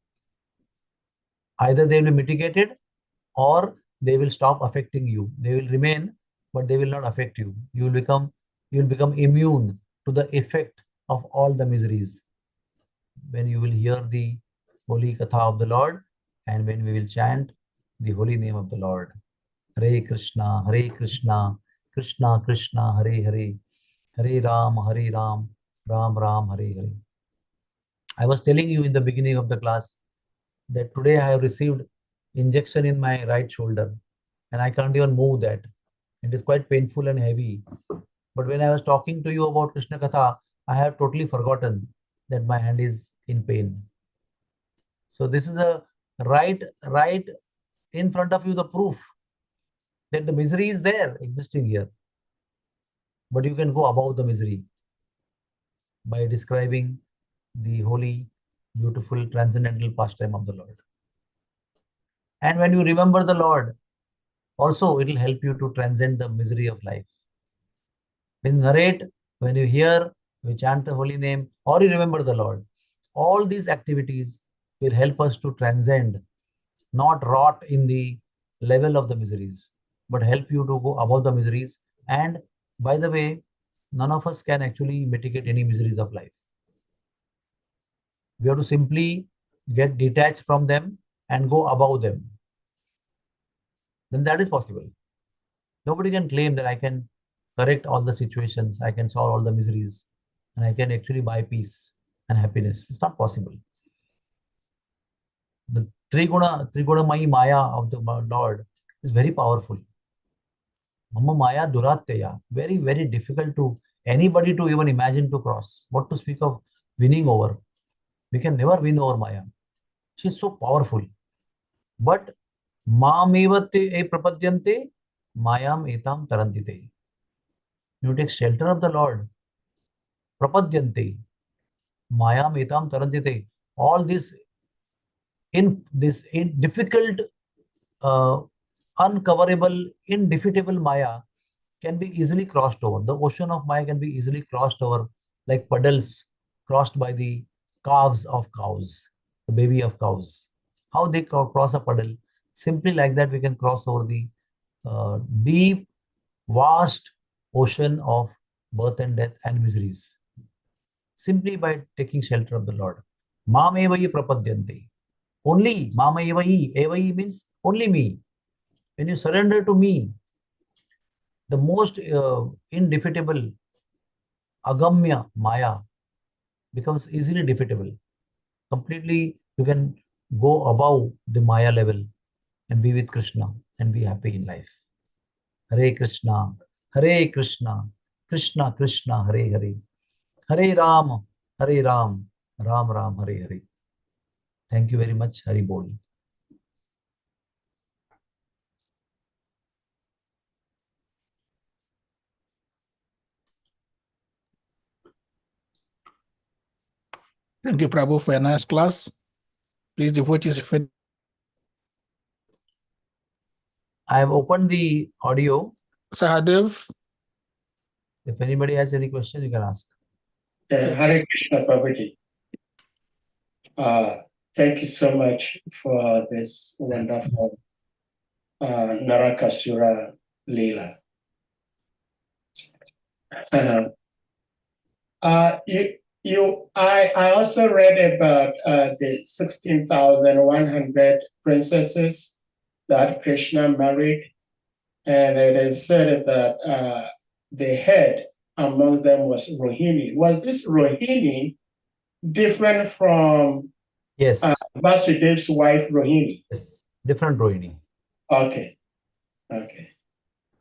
Either they will be mitigated or they will stop affecting you. They will remain, but they will not affect you. You will become immune to the effect of all the miseries when you will hear the holy Katha of the Lord and when we will chant the holy name of the Lord. Hare Krishna, Krishna Krishna, Hare Hare, Hare Ram, Ram Ram, Hare Hare. I was telling you in the beginning of the class that today I have received injection in my right shoulder and I can't even move that. It is quite painful and heavy. But when I was talking to you about Krishna Katha, I have totally forgotten that my hand is in pain. So this is a right in front of you, the proof that the misery is there existing here. But you can go above the misery by describing the holy, beautiful, transcendental pastime of the Lord. And when you remember the Lord, also it will help you to transcend the misery of life. When you narrate, when you hear, we chant the holy name, or you remember the Lord, all these activities will help us to transcend, not rot in the level of the miseries, but help you to go above the miseries. And by the way, none of us can actually mitigate any miseries of life. We have to simply get detached from them and go above them. Then that is possible. Nobody can claim that I can correct all the situations, I can solve all the miseries, and I can actually buy peace and happiness. It's not possible. The Trigunamayi Maya of the Lord is very powerful. Mama Maya Duratteya, very, very difficult to anybody to even imagine to cross. What to speak of winning over? We can never win over Maya. She is so powerful. But Mamevate e prapadyante, Mayam etam tarantite. You take shelter of the Lord. Prapadyante, Mayam etam tarantite. All this in difficult, uncoverable, indefeatable Maya can be easily crossed over. The ocean of Maya can be easily crossed over like puddles crossed by the calves of cows, the baby of cows. How they cross a puddle? Simply like that, we can cross over the deep, vast ocean of birth and death and miseries. Simply by taking shelter of the Lord. Mam evayi prapadyante. Only Mama evayi. Evayi means only me. When you surrender to me, the most indefeatable agamya Maya becomes easily defeatable. Completely, you can go above the Maya level and be with Krishna and be happy in life. Hare Krishna, Krishna Krishna, Hare Hare, Hare Ram, Ram Ram, Hare Hare. Thank you very much. Hari Bol. Thank you, Prabhu, for a nice class. Please, the vote is finished. I have opened the audio. Sahadev. If anybody has any questions, you can ask. Hare Krishna, Prabhuji. Thank you so much for this wonderful Narakasura Leela. I also read about the 16,100 princesses that Krishna married, and it is said that the head among them was Rohini. Was this Rohini different from Yes. Vasudev's wife Rohini? Yes. Different Rohini. Okay. Okay.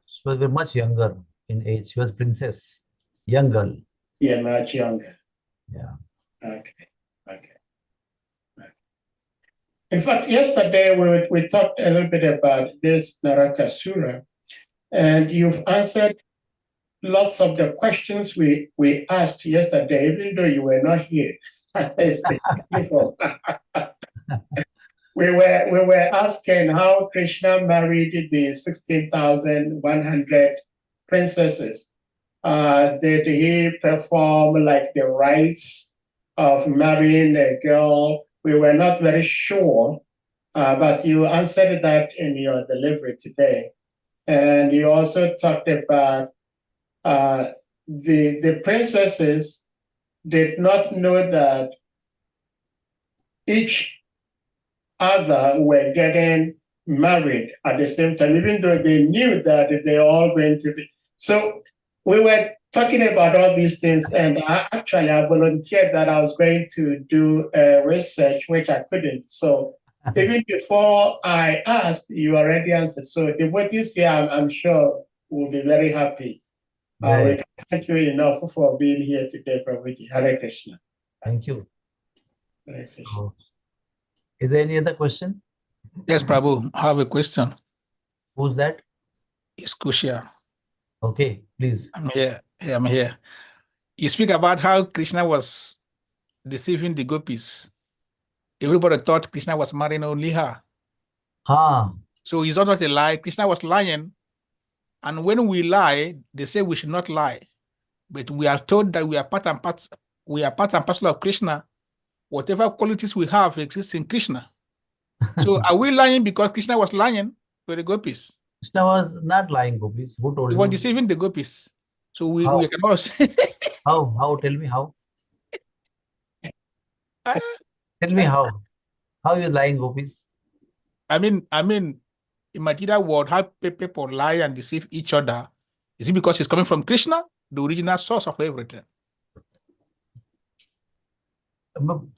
She was very much younger in age. She was princess, young girl. Yeah, much younger. Yeah. Okay. Okay. In fact, yesterday we talked a little bit about this Narakasura, and you've answered lots of the questions we asked yesterday, even though you were not here. It's beautiful. We were asking how Krishna married the 16,100 princesses. Did he perform like the rites of marrying a girl? We were not very sure, but you answered that in your delivery today. And you also talked about the princesses did not know that each other were getting married at the same time, even though they knew that they're all going to be. So we were talking about all these things, and I volunteered that I was going to do research, which I couldn't. So even before I asked, you already answered. So devotees here, I'm sure, will be very happy. We can thank you enough for being here today, Prabhuji. Hare Krishna. Thank you. Hare Krishna. So, is there any other question? Yes, Prabhu, I have a question. Who's that? It's Kushia. Okay, please. I'm here. I'm here. You speak about how Krishna was deceiving the gopis. Everybody thought Krishna was marrying only her. So it's not a lie. Krishna was lying. And when we lie, they say we should not lie. But we are told that we are part and parcel of Krishna. Whatever qualities we have exists in Krishna. So are we lying because Krishna was lying to the gopis? Krishna was not lying, gopis. Who told you? He was deceiving the gopis. So we cannot say. How? Tell me how. Tell me how. How you lying, gopis? I mean, in material world, how people lie and deceive each other. Is it because it's coming from Krishna, the original source of everything?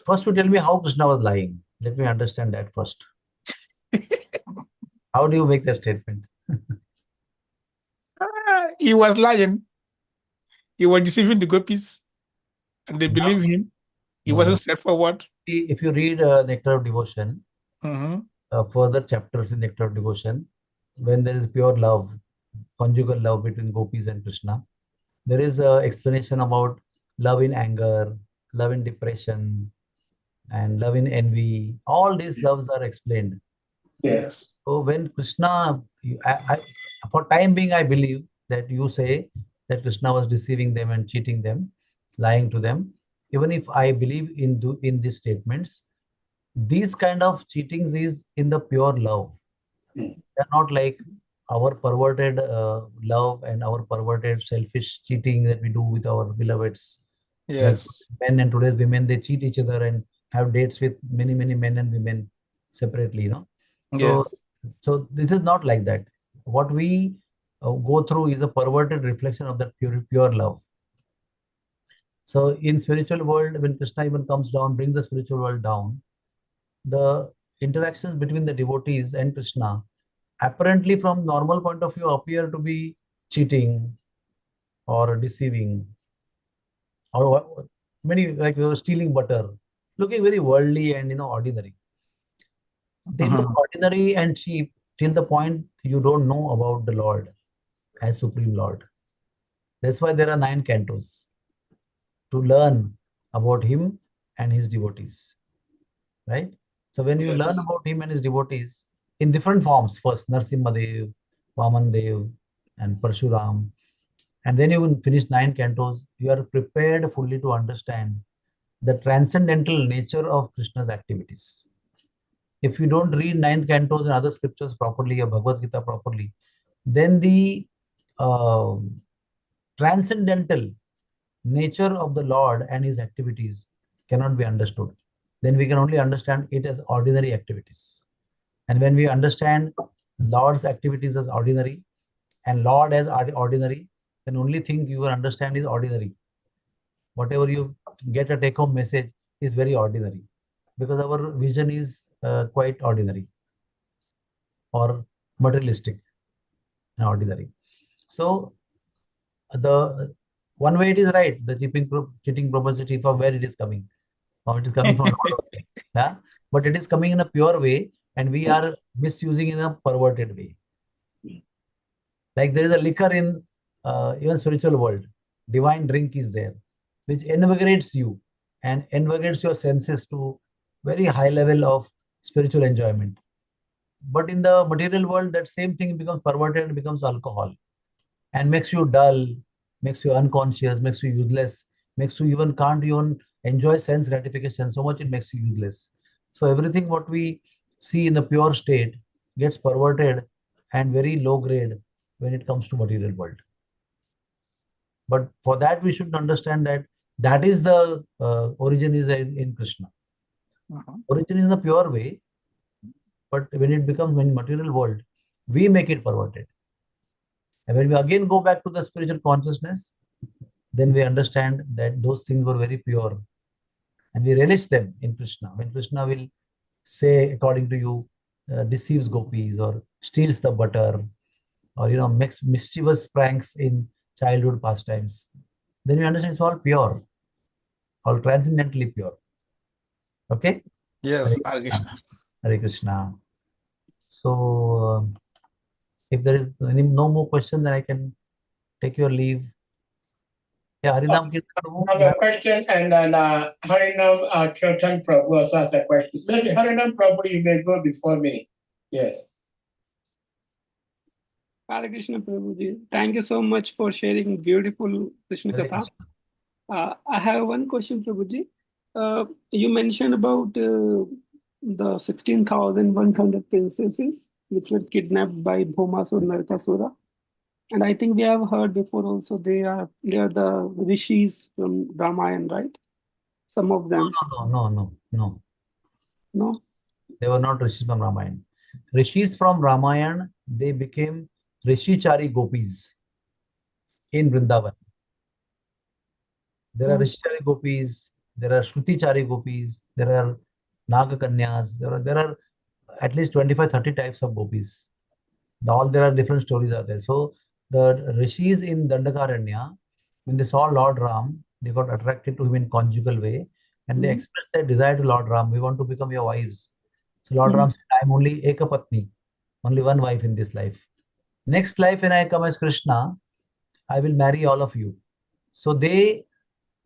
First, you tell me how Krishna was lying. Let me understand that first. How do you make that statement? He was lying. He was deceiving the gopis, and they believe him. He wasn't straightforward. If you read Nectar of Devotion, further chapters in Nectar of Devotion, when there is pure love, conjugal love between gopis and Krishna, there is an explanation about love in anger, love in depression, and love in envy. All these loves are explained. Yes. So when Krishna, for time being, I believe that you say that Krishna was deceiving them and cheating them, lying to them. Even if I believe in these statements, these kind of cheatings is in the pure love. They're not like our perverted love and our perverted selfish cheating that we do with our beloveds. Yes. Men and today's women, they cheat each other and have dates with many men and women separately, Yes. So this is not like that. What we go through is a perverted reflection of that pure love. So in spiritual world, when Krishna even comes down, brings the spiritual world down, the interactions between the devotees and Krishna, apparently from normal point of view, appear to be cheating or deceiving, or many like stealing butter, looking very worldly and ordinary. They look ordinary and cheap till the point you don't know about the Lord as Supreme Lord. That's why there are 9 cantos, to learn about him and his devotees, right? So when you learn about him and his devotees in different forms, first Narsimha Dev, Vaman Dev, and Parshuram, and then you will finish 9 cantos, you are prepared fully to understand the transcendental nature of Krishna's activities. If you don't read 9th cantos and other scriptures properly or Bhagavad Gita properly, then the transcendental nature of the Lord and his activities cannot be understood. Then we can only understand it as ordinary activities. And when we understand Lord's activities as ordinary and Lord as ordinary, then only thing you will understand is ordinary. Whatever you get a take-home message is very ordinary, because our vision is quite ordinary or materialistic and ordinary. So the one way it is right, the cheating propensity, from where it is coming. Or it is coming from yeah? But it is coming in a pure way, and we are misusing in a perverted way. Like there is a liquor in even spiritual world. Divine drink is there, which invigorates you and invigorates your senses to very high level of spiritual enjoyment. But in the material world, that same thing becomes perverted and becomes alcohol, and makes you dull, makes you unconscious, makes you useless, makes you even can't even enjoy sense gratification. So much it makes you useless. So everything what we see in the pure state gets perverted and very low grade when it comes to material world. But for that, we should understand that that is the origin is in Krishna. Origin is in a pure way, but when it becomes in material world, we make it perverted. And when we again go back to the spiritual consciousness, then we understand that those things were very pure, and we relish them in Krishna. When Krishna will say, according to you, deceives gopis or steals the butter, or makes mischievous pranks in childhood pastimes, then you understand it's all pure, all transcendently pure. Okay? Yes, Hare Krishna. Hare Krishna. So, if there is no more question, then I can take your leave. Yeah, Harinam Kirtan. I have a question, and then Harinam Kirtan Prabhu also has a question. Maybe Harinam Prabhu, you may go before me. Yes. Hare Krishna Prabhuji. Thank you so much for sharing beautiful Krishna Katha. I have one question, Prabhuji. You mentioned about the 16,100 princesses which were kidnapped by Bhomasura Narakasura. And I think we have heard before also they are the rishis from Ramayana, right? Some of them. No. They were not rishis from Ramayana. Rishis from Ramayana, they became Rishichari gopis in Vrindavan. There are Rishichari gopis, there are Shrutichari gopis, there are Nagakanyas, there are at least 25-30 types of gopis. There are different stories out there. So the rishis in Dandakaranya, when they saw Lord Ram, they got attracted to him in conjugal way, and they expressed their desire to Lord Ram. We want to become your wives. So Lord Ram said, I'm only Ekapatni, only one wife in this life. Next life, when I come as Krishna, I will marry all of you. So they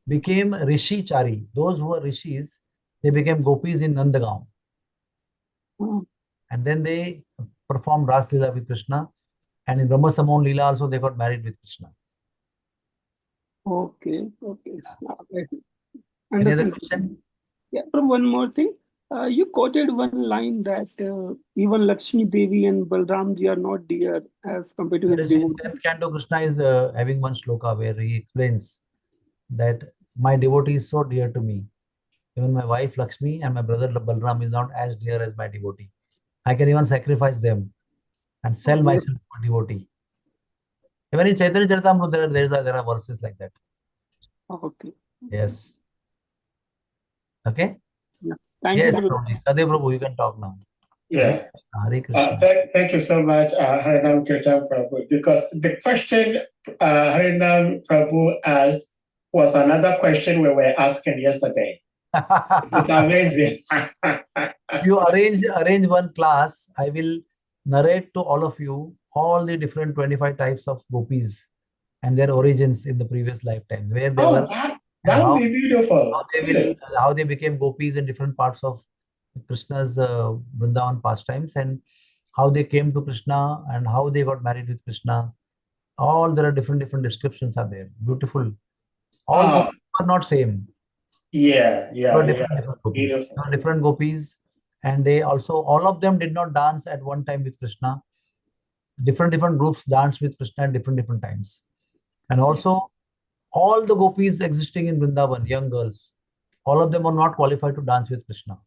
became Rishi Chari. Those who were rishis, they became gopis in Nandagaon. And then they performed Ras Leela with Krishna. And in Brahma Samon Leela also, they got married with Krishna. Okay. Any other question? Yeah, from one more thing. You quoted one line that even Lakshmi Devi and Balramji are not dear as compared to his devotee. 10th canto, Krishna is having one shloka where he explains that my devotee is so dear to me. Even my wife Lakshmi and my brother Balram is not as dear as my devotee. I can even sacrifice them and sell myself to a devotee. Even in Chaitanya Charitamrita, there are verses like that. Okay. Yes. Okay. Yeah. Thank Yes, you, Prabhu. Sadhu Prabhu, you can talk now. Yeah. Hare Krishna. Thank you so much, Harinam Kirtan Prabhu, because the question Harinam Prabhu asked was another question we were asking yesterday. It's amazing. You arrange one class, I will narrate to all of you all the different 25 types of gopis and their origins in the previous lifetimes, where they were, that would be beautiful. how they became gopis in different parts of Krishna's Vrindavan pastimes, and how they came to Krishna and how they got married with Krishna. All there are different descriptions are there. Beautiful. All gopis are not same. Different gopis. Different gopis, and they also, all of them did not dance at one time with Krishna. Different groups danced with Krishna at different times. And also, all the gopis existing in Vrindavan, young girls, all of them were not qualified to dance with Krishna.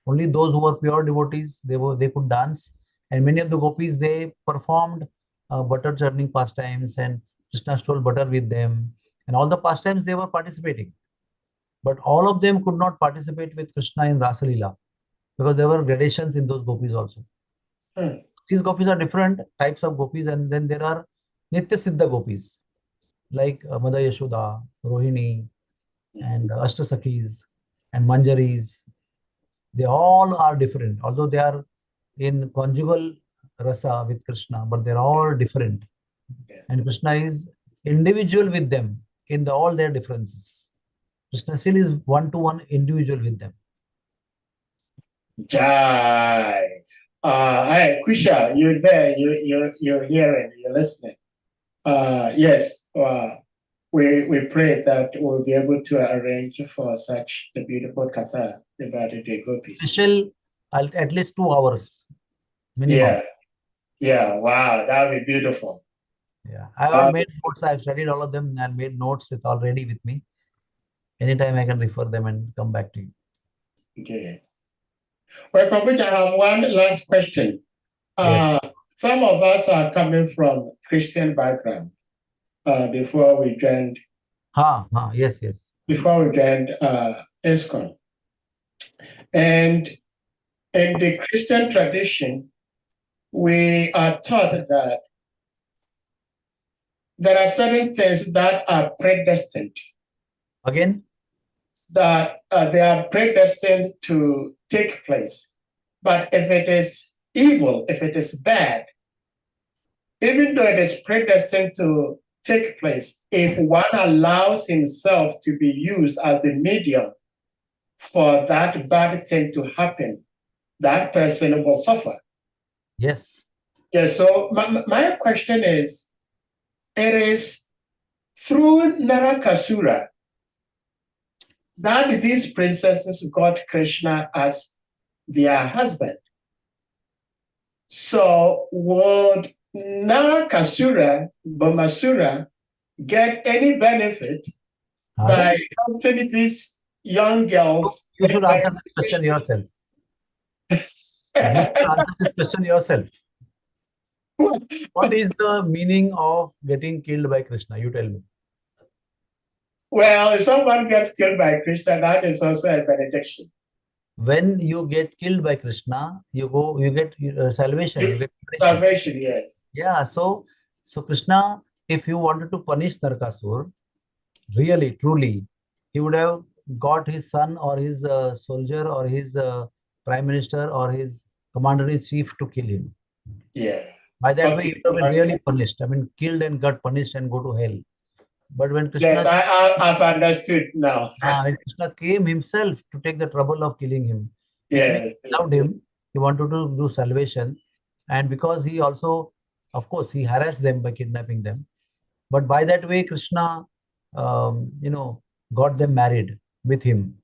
Only those who were pure devotees, they could dance. And many of the gopis, they performed butter churning pastimes, and Krishna stole butter with them. And all the pastimes they were participating. But all of them could not participate with Krishna in Rasa Leela, because there were gradations in those gopis also. These gopis are different types of gopis, and then there are Nitya Siddha gopis, like Mada Yashoda, Rohini, and Ashtasakis, and Manjaris. They all are different, although they are in conjugal rasa with Krishna, but they're all different. And Krishna is individual with them in all their differences. Krishna still is one-to-one individual with them. Jai. Hey, Kusha, you're there, you're hearing, you're listening. Yes, we pray that we'll be able to arrange for such a beautiful katha about the gopis. Special, at least 2 hours minimum. Yeah, wow, that would be beautiful. Yeah, I have made notes. I've studied all of them and made notes. It's all ready with me. Anytime I can refer them and come back to you. Okay. Well, Prabhu, I have one last question. Yes. Some of us are coming from Christian background before we joined. Yes. Before we joined ISKCON. And in the Christian tradition, we are taught that there are certain things that are predestined. Again? That they are predestined to take place. But if it is evil, if it is bad, even though it is predestined to take place, if one allows himself to be used as the medium for that bad thing to happen, that person will suffer. Yes. Yeah, so my question is, it is through Narakasura that these princesses got Krishna as their husband. So would Narakasura, Bhamasura, get any benefit by helping these young girls? You should answer this question yourself. You should answer this question yourself. What is the meaning of getting killed by Krishna? You tell me. Well, if someone gets killed by Krishna, that is also a benediction. When you get killed by Krishna, you get salvation. You get salvation, yes. Yeah, so Krishna, if you wanted to punish Narakasur, really, truly, he would have got his son or his soldier or his prime minister or his commander-in-chief to kill him. Yeah. By that way, he would have been really punished. I mean, killed and got punished and go to hell. But when Krishna... Yes, I've understood now. Krishna came himself to take the trouble of killing him. Yes. He loved him. He wanted to do salvation. And because he also, of course, he harassed them by kidnapping them. But by that way, Krishna, got them married with him.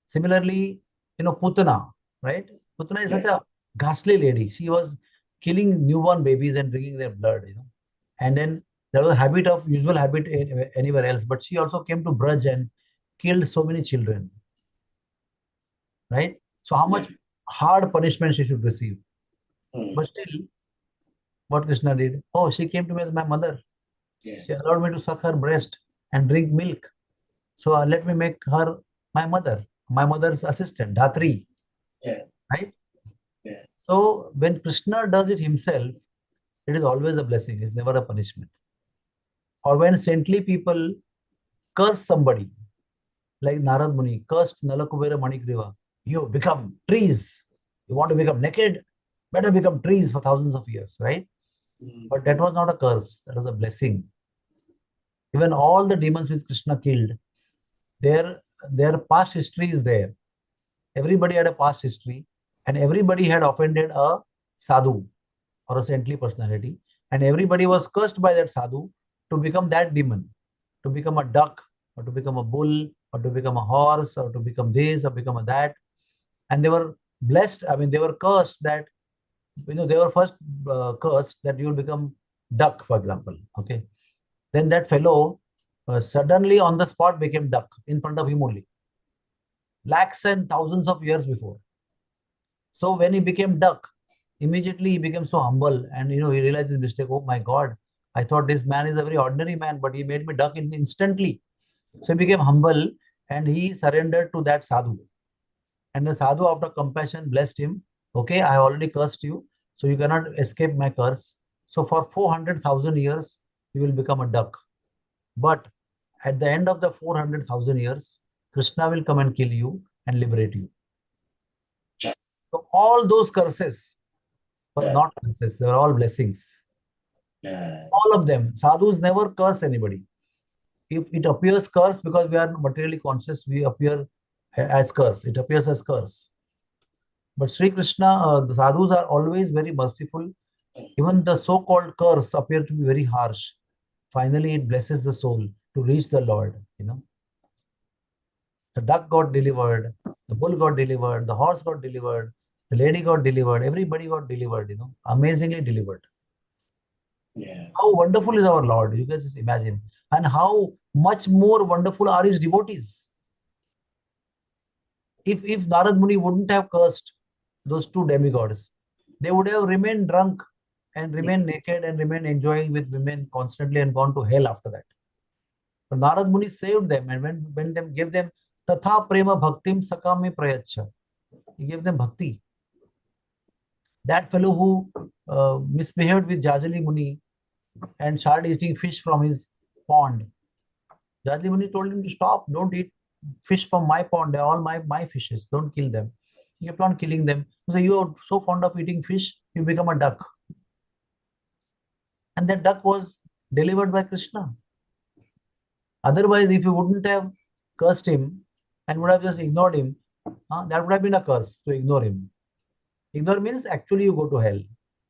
Similarly, Putana, right? Putana is such a ghastly lady. She was killing newborn babies and drinking their blood, And then there was a usual habit anywhere else, but she also came to Braj and killed so many children, right? So how much hard punishment she should receive. But still, What Krishna did? Oh, she came to me as my mother. Yeah. She allowed me to suck her breast and drink milk. So let me make her my mother's assistant, Dhatri. Yeah. Right? Yeah. So when Krishna does it himself, it is always a blessing. It's never a punishment. Or when saintly people curse somebody, like Narad Muni cursed Nalakubera Manikriva, you become trees. You want to become naked? Better become trees for thousands of years, right? But that was not a curse. That was a blessing. Even all the demons which Krishna killed, their past history is there. Everybody had a past history, and everybody had offended a sadhu or a saintly personality, and everybody was cursed by that sadhu to become that demon, to become a duck, or to become a bull, or to become a horse, or to become this, or become a that. And they were blessed. I mean, they were cursed that, they were first cursed that you will become duck, for example. Okay. Then that fellow suddenly on the spot became duck in front of him only. Lakhs and thousands of years before. So when he became duck, immediately he became so humble, and he realized his mistake. Oh my God, I thought this man is a very ordinary man, but he made me duck instantly. So he became humble and he surrendered to that sadhu. And the sadhu, after compassion, blessed him. Okay, I already cursed you, so you cannot escape my curse. So for 400,000 years, you will become a duck. But at the end of the 400,000 years, Krishna will come and kill you and liberate you. So all those curses were not curses, they were all blessings. All of them. Sadhus never curse anybody. If it appears curse because we are materially conscious, we appear as curse. It appears as curse. But Sri Krishna, the sadhus are always very merciful. Even the so-called curse appear to be very harsh. Finally, it blesses the soul to reach the Lord. The duck got delivered, the bull got delivered, the horse got delivered, the lady got delivered, everybody got delivered, amazingly delivered. Yeah. How wonderful is our Lord, you guys just imagine. And how much more wonderful are his devotees. If Narad Muni wouldn't have cursed those two demigods, they would have remained drunk and remained naked and remained enjoying with women constantly and gone to hell after that. But Narad Muni saved them and when them gave them Tatha Prema Bhaktim Sakami Prayacha. He gave them bhakti. That fellow who misbehaved with Jajali Muni and started eating fish from his pond. Jajali Muni told him to stop. Don't eat fish from my pond. They're all my fishes. Don't kill them. He kept on killing them. He said, you are so fond of eating fish, you become a duck. And that duck was delivered by Krishna. Otherwise, if you wouldn't have cursed him and would have just ignored him, that would have been a curse to ignore him. Ignore means actually you go to hell.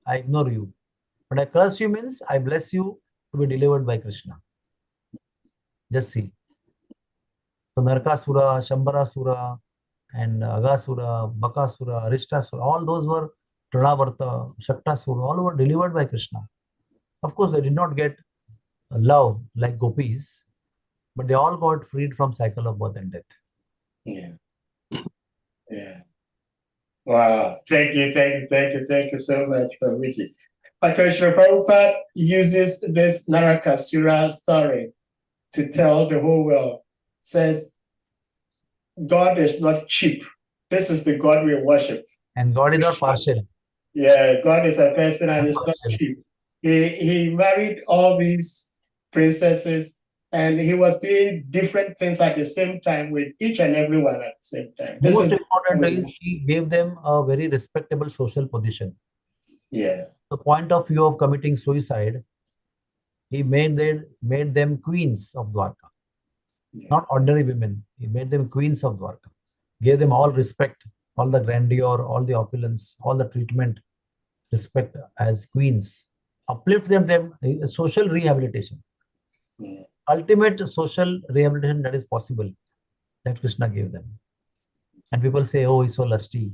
I ignore you. But I curse you means I bless you to be delivered by Krishna. Just see. So Narkasura, Shambarasura, and Agasura, Bakasura, Arishtasura, all those were Trinavarta, Shaktasura, all were delivered by Krishna. Of course, they did not get love like gopis, but they all got freed from cycle of birth and death. Yeah. Yeah. Wow. Thank you so much, Prabhuji. Krishna Prabhupada uses this Narakasura story to tell the whole world. Says, God is not cheap. This is the God we worship. And God is not partial. Yeah, God is a person and it's not cheap. He married all these princesses and he was doing different things at the same time with each and every one at the same time. Most important is he gave them a very respectable social position. Yeah. The point of view of committing suicide, he made them queens of Dwarka. Yeah. Not ordinary women. He made them queens of Dwarka. Gave them all respect, all the grandeur, all the opulence, all the treatment, respect as queens. Uplift them social rehabilitation. Yeah. Ultimate social rehabilitation that is possible, that Krishna gave them. And people say, oh, he's so lusty.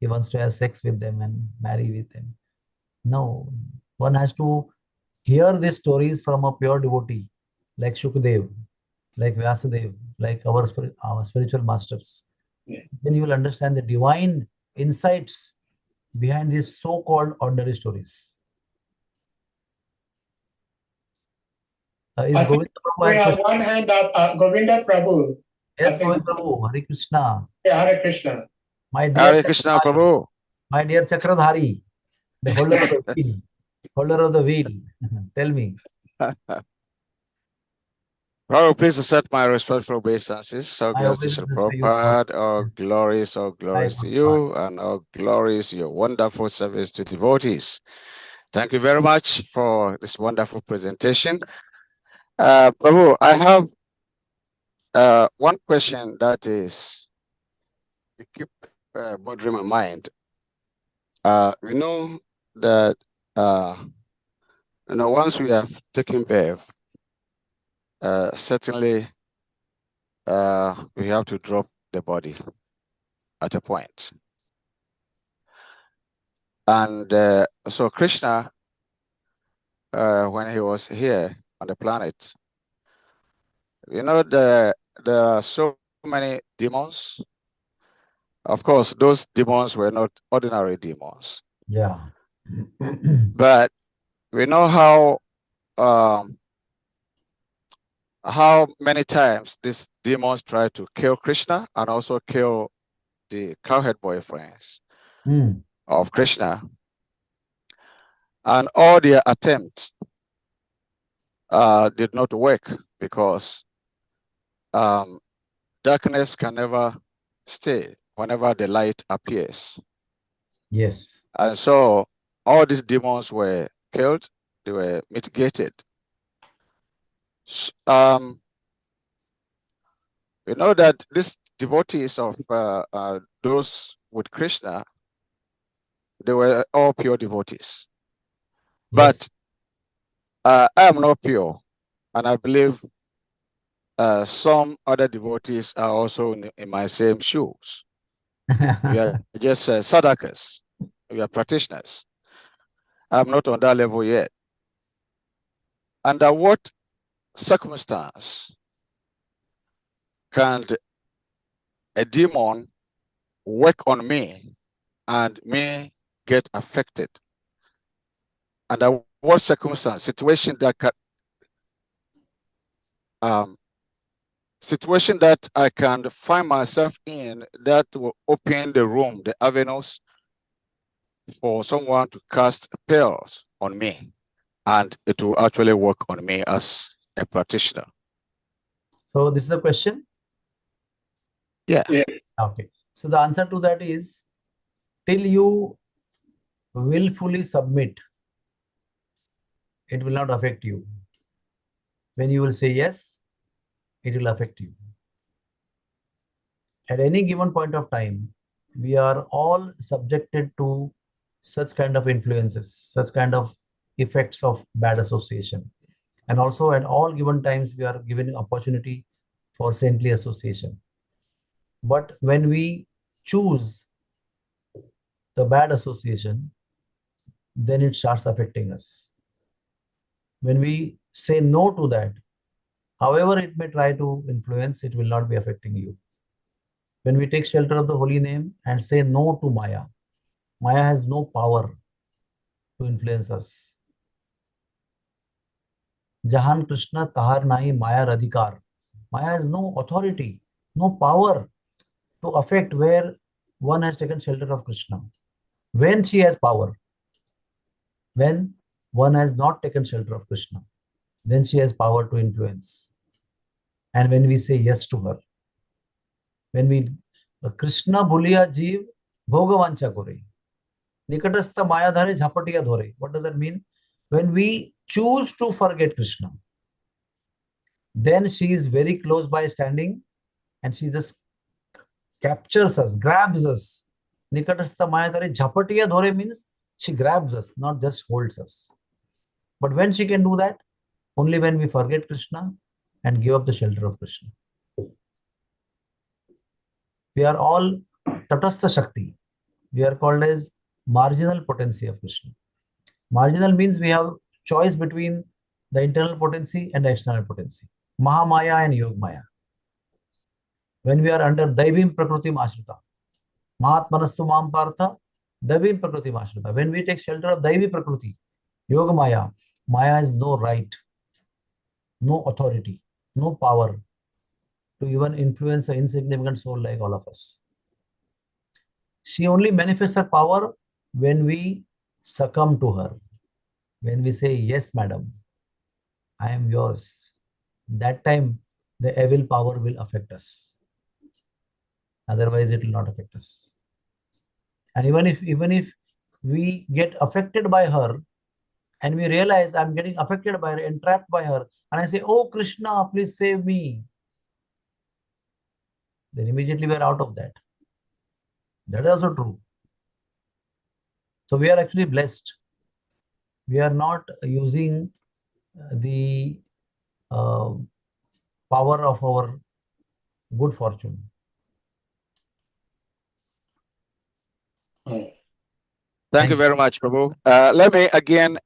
He wants to have sex with them and marry with them. No, one has to hear these stories from a pure devotee, like Shukdev, like Vyasadev, like our spiritual masters. Yeah. Then you will understand the divine insights behind these so-called ordinary stories. Is Govinda Prabhu? We have one hand up. Govinda Prabhu. Yes, Govinda Prabhu. Hare Krishna. Yeah, Hare Krishna. My dear Hare Krishna, Chakradhari. Prabhu. My dear Chakradhari. The holder of the wheel. Holder of the wheel. Tell me. Prabhu, please accept my respectful obeisances. So My glorious to Srila obeisances to you. Prabhupada. All glories to you, and all glories your wonderful service to devotees. Thank you very much for this wonderful presentation. Prabhu, I have one question that is to keep bothering my mind. We know that once we have taken birth, certainly we have to drop the body at a point. And so Krishna, when he was here on the planet, there are so many demons. Of course, those demons were not ordinary demons. Yeah. But we know how many times these demons try to kill Krishna and also kill the cowherd boyfriends of Krishna. And all their attempts did not work because darkness can never stay whenever the light appears. Yes. And so all these demons were killed, they were mitigated. We know that these devotees of those with Krishna, they were all pure devotees. Yes. But I am not pure, and I believe some other devotees are also in my same shoes. We are just sadhakas, we are practitioners. I'm not on that level yet. Under what circumstance can a demon work on me and me get affected? Under what circumstance, situation that I can find myself in that will open the room, the avenues for someone to cast spells on me, and it will actually work on me as a practitioner. So this is a question? Yeah. Yes. Okay. So the answer to that is, till you willfully submit, it will not affect you. When you will say yes, it will affect you. At any given point of time, we are all subjected to such kind of influences, such kind of effects of bad association. And also at all given times, we are given opportunity for saintly association. But when we choose the bad association, then it starts affecting us. When we say no to that, however it may try to influence, it will not be affecting you. When we take shelter of the holy name and say no to Maya, Maya has no power to influence us. Jahan Krishna tahar nahi Maya radhikar. Maya has no authority, no power to affect where one has taken shelter of Krishna. When she has power, when one has not taken shelter of Krishna, then she has power to influence. And when we say yes to her, when we Krishna bhuliya jeev bhogavancha kore, nikatastha maya dhare jhapatiya dhore. What does that mean? When we choose to forget Krishna, then she is very close by standing and she just captures us, grabs us. Nikatastha maya dhare jhapatiya dhore means she grabs us, not just holds us. But when she can do that? Only when we forget Krishna and give up the shelter of Krishna. We are all Tatastha Shakti. We are called as marginal potency of Krishna. Marginal means we have choice between the internal potency and the external potency. Mahamaya and Yogmaya. When we are under Daivim Prakritim Ashrita, Mahatmanastu Mam Partha, Daivim Prakritim Ashrita. When we take shelter of Daivi Prakriti, Yogamaya, Maya has no right no authority, no power to even influence an insignificant soul like all of us. She only manifests her power when we succumb to her, when we say, yes, madam, I am yours. That time, the evil power will affect us. Otherwise, it will not affect us. And even if we get affected by her, and we realize I'm getting affected by her, entrapped by her, and I say, oh Krishna, please save me, then immediately we're out of that. That is also true. So we are actually blessed. We are not using the power of our good fortune. Thank you very much, Prabhu. Let me again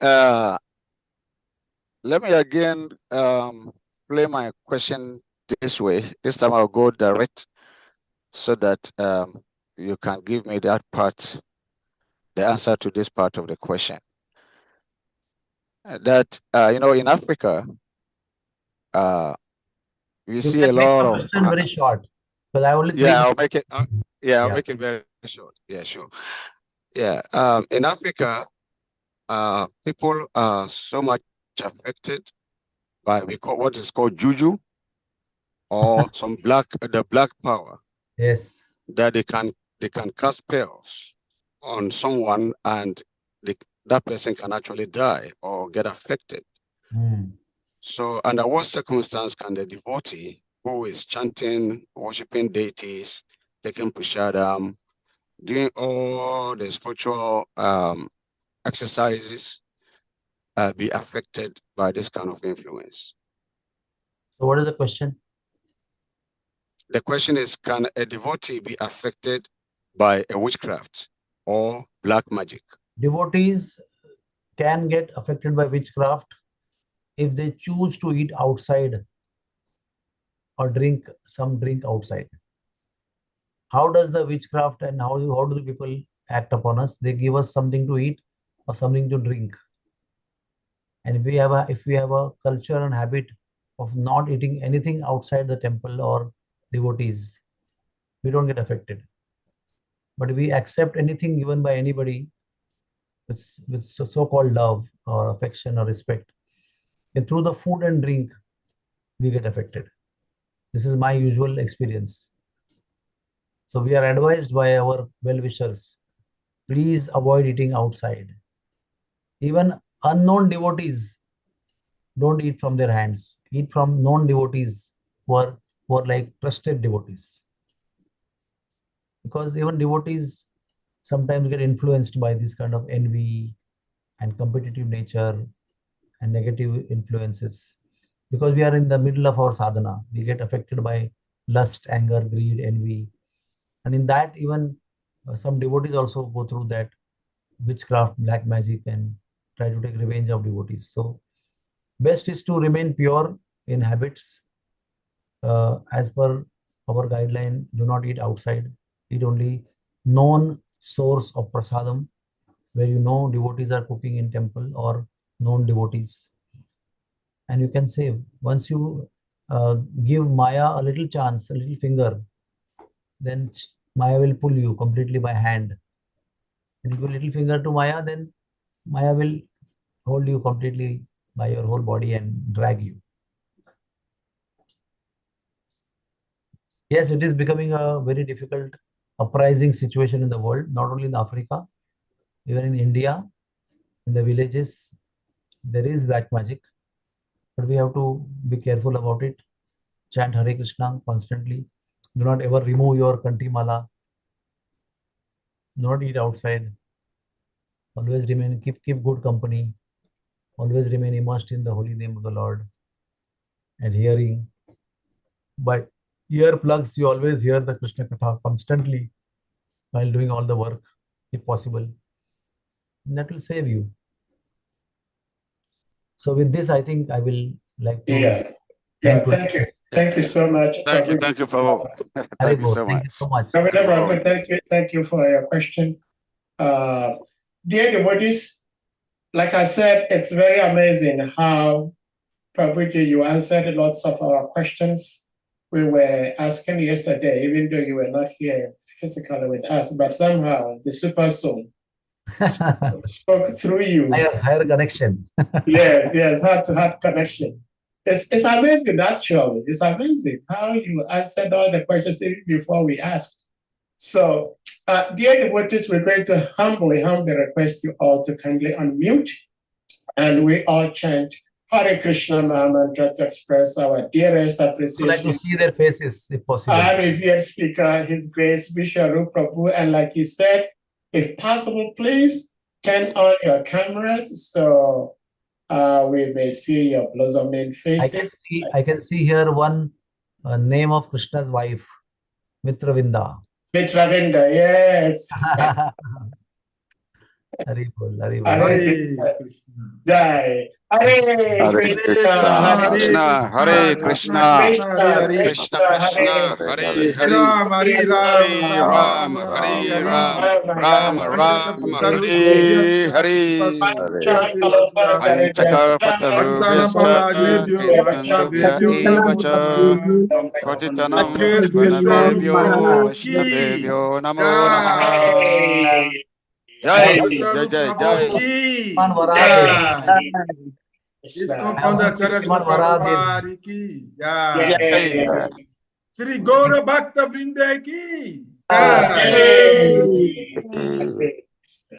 play my question this way. This time I'll go direct so that you can give me that part, the answer to this part of the question. That in Africa, we You see can a make lot the of question very short, because I only 3 yeah, minutes. I'll make it. I'll make it very short. Yeah, sure. Yeah, in Africa, people are so much affected by what is called juju, or the black power. Yes. That they can cast spells on someone, and that person can actually die or get affected. So, under what circumstance can the devotee who is chanting, worshiping deities, taking prasadam, doing all the spiritual exercises, be affected by this kind of influence? So what is the question? The question is, can a devotee be affected by a witchcraft or black magic? Devotees can get affected by witchcraft if they choose to eat outside or drink some drink outside. How does the witchcraft and how do the people act upon us? They give us something to eat or something to drink. And if we have a culture and habit of not eating anything outside the temple or devotees, we don't get affected. But if we accept anything given by anybody with so-called love or affection or respect, and through the food and drink, we get affected. This is my usual experience. So we are advised by our well-wishers, please avoid eating outside. Even unknown devotees, don't eat from their hands. Eat from known devotees who are like trusted devotees. Because even devotees sometimes get influenced by this kind of envy and competitive nature and negative influences. Because we are in the middle of our sadhana, we get affected by lust, anger, greed, envy. And in that, even some devotees also go through that witchcraft, black magic, and try to take revenge of devotees. So best is to remain pure in habits. As per our guideline, do not eat outside. Eat only known source of prasadam, where you know devotees are cooking in temple or known devotees. And you can save. Once you give Maya a little chance, a little finger, then Maya will pull you completely by hand. And you give a little finger to Maya, then Maya will hold you completely by your whole body and drag you. Yes, it is becoming a very difficult uprising situation in the world, not only in Africa, even in India, in the villages, there is black magic, but we have to be careful about it. Chant Hare Krishna constantly. Do not ever remove your kanti mala. Do not eat outside. Always remain, keep good company. Always remain immersed in the holy name of the Lord. And hearing. By earplugs, you always hear the Krishna Katha constantly while doing all the work, if possible. And that will save you. So with this, I think I will like to thank you. Thank you so much. Thank you, Prabhu. Thank you so much. Thank you for your question. Dear devotees, like I said, it's very amazing how Prabhuji, you answered lots of our questions we were asking yesterday, even though you were not here physically with us, but somehow the super soul spoke through you. Higher connection. Yes, heart-to-heart connection. It's amazing, actually. It's amazing how you answered all the questions even before we asked. So, dear devotees, we're going to humbly request you all to kindly unmute, and we all chant Hare Krishna mantra to express our dearest appreciation. I'd like to see their faces, if possible. Our revered speaker, His Grace Viswarupa Prabhu, and like he said, if possible, please turn on your cameras so we may see your blossoming faces. I can see here one name of Krishna's wife, Mitravinda. Mitravinda, yes. Haribol, Haribol. Hare Jai. Hare Krishna, Hare Krishna, Krishna Krishna, Hare Hare, Hare Ram, Hare Ram, Ram Ram, Hare Hare. Panchakarpatarubhyascha Kirtanduvya Evacha Patitanam Svanadevyo Vaishnavevyo Namo Namaha. Jai, Jai, Jai, Jai. This co-founder Prabhupada ki Jai. Sri Gaura Bhakta Vrinda ki Jai.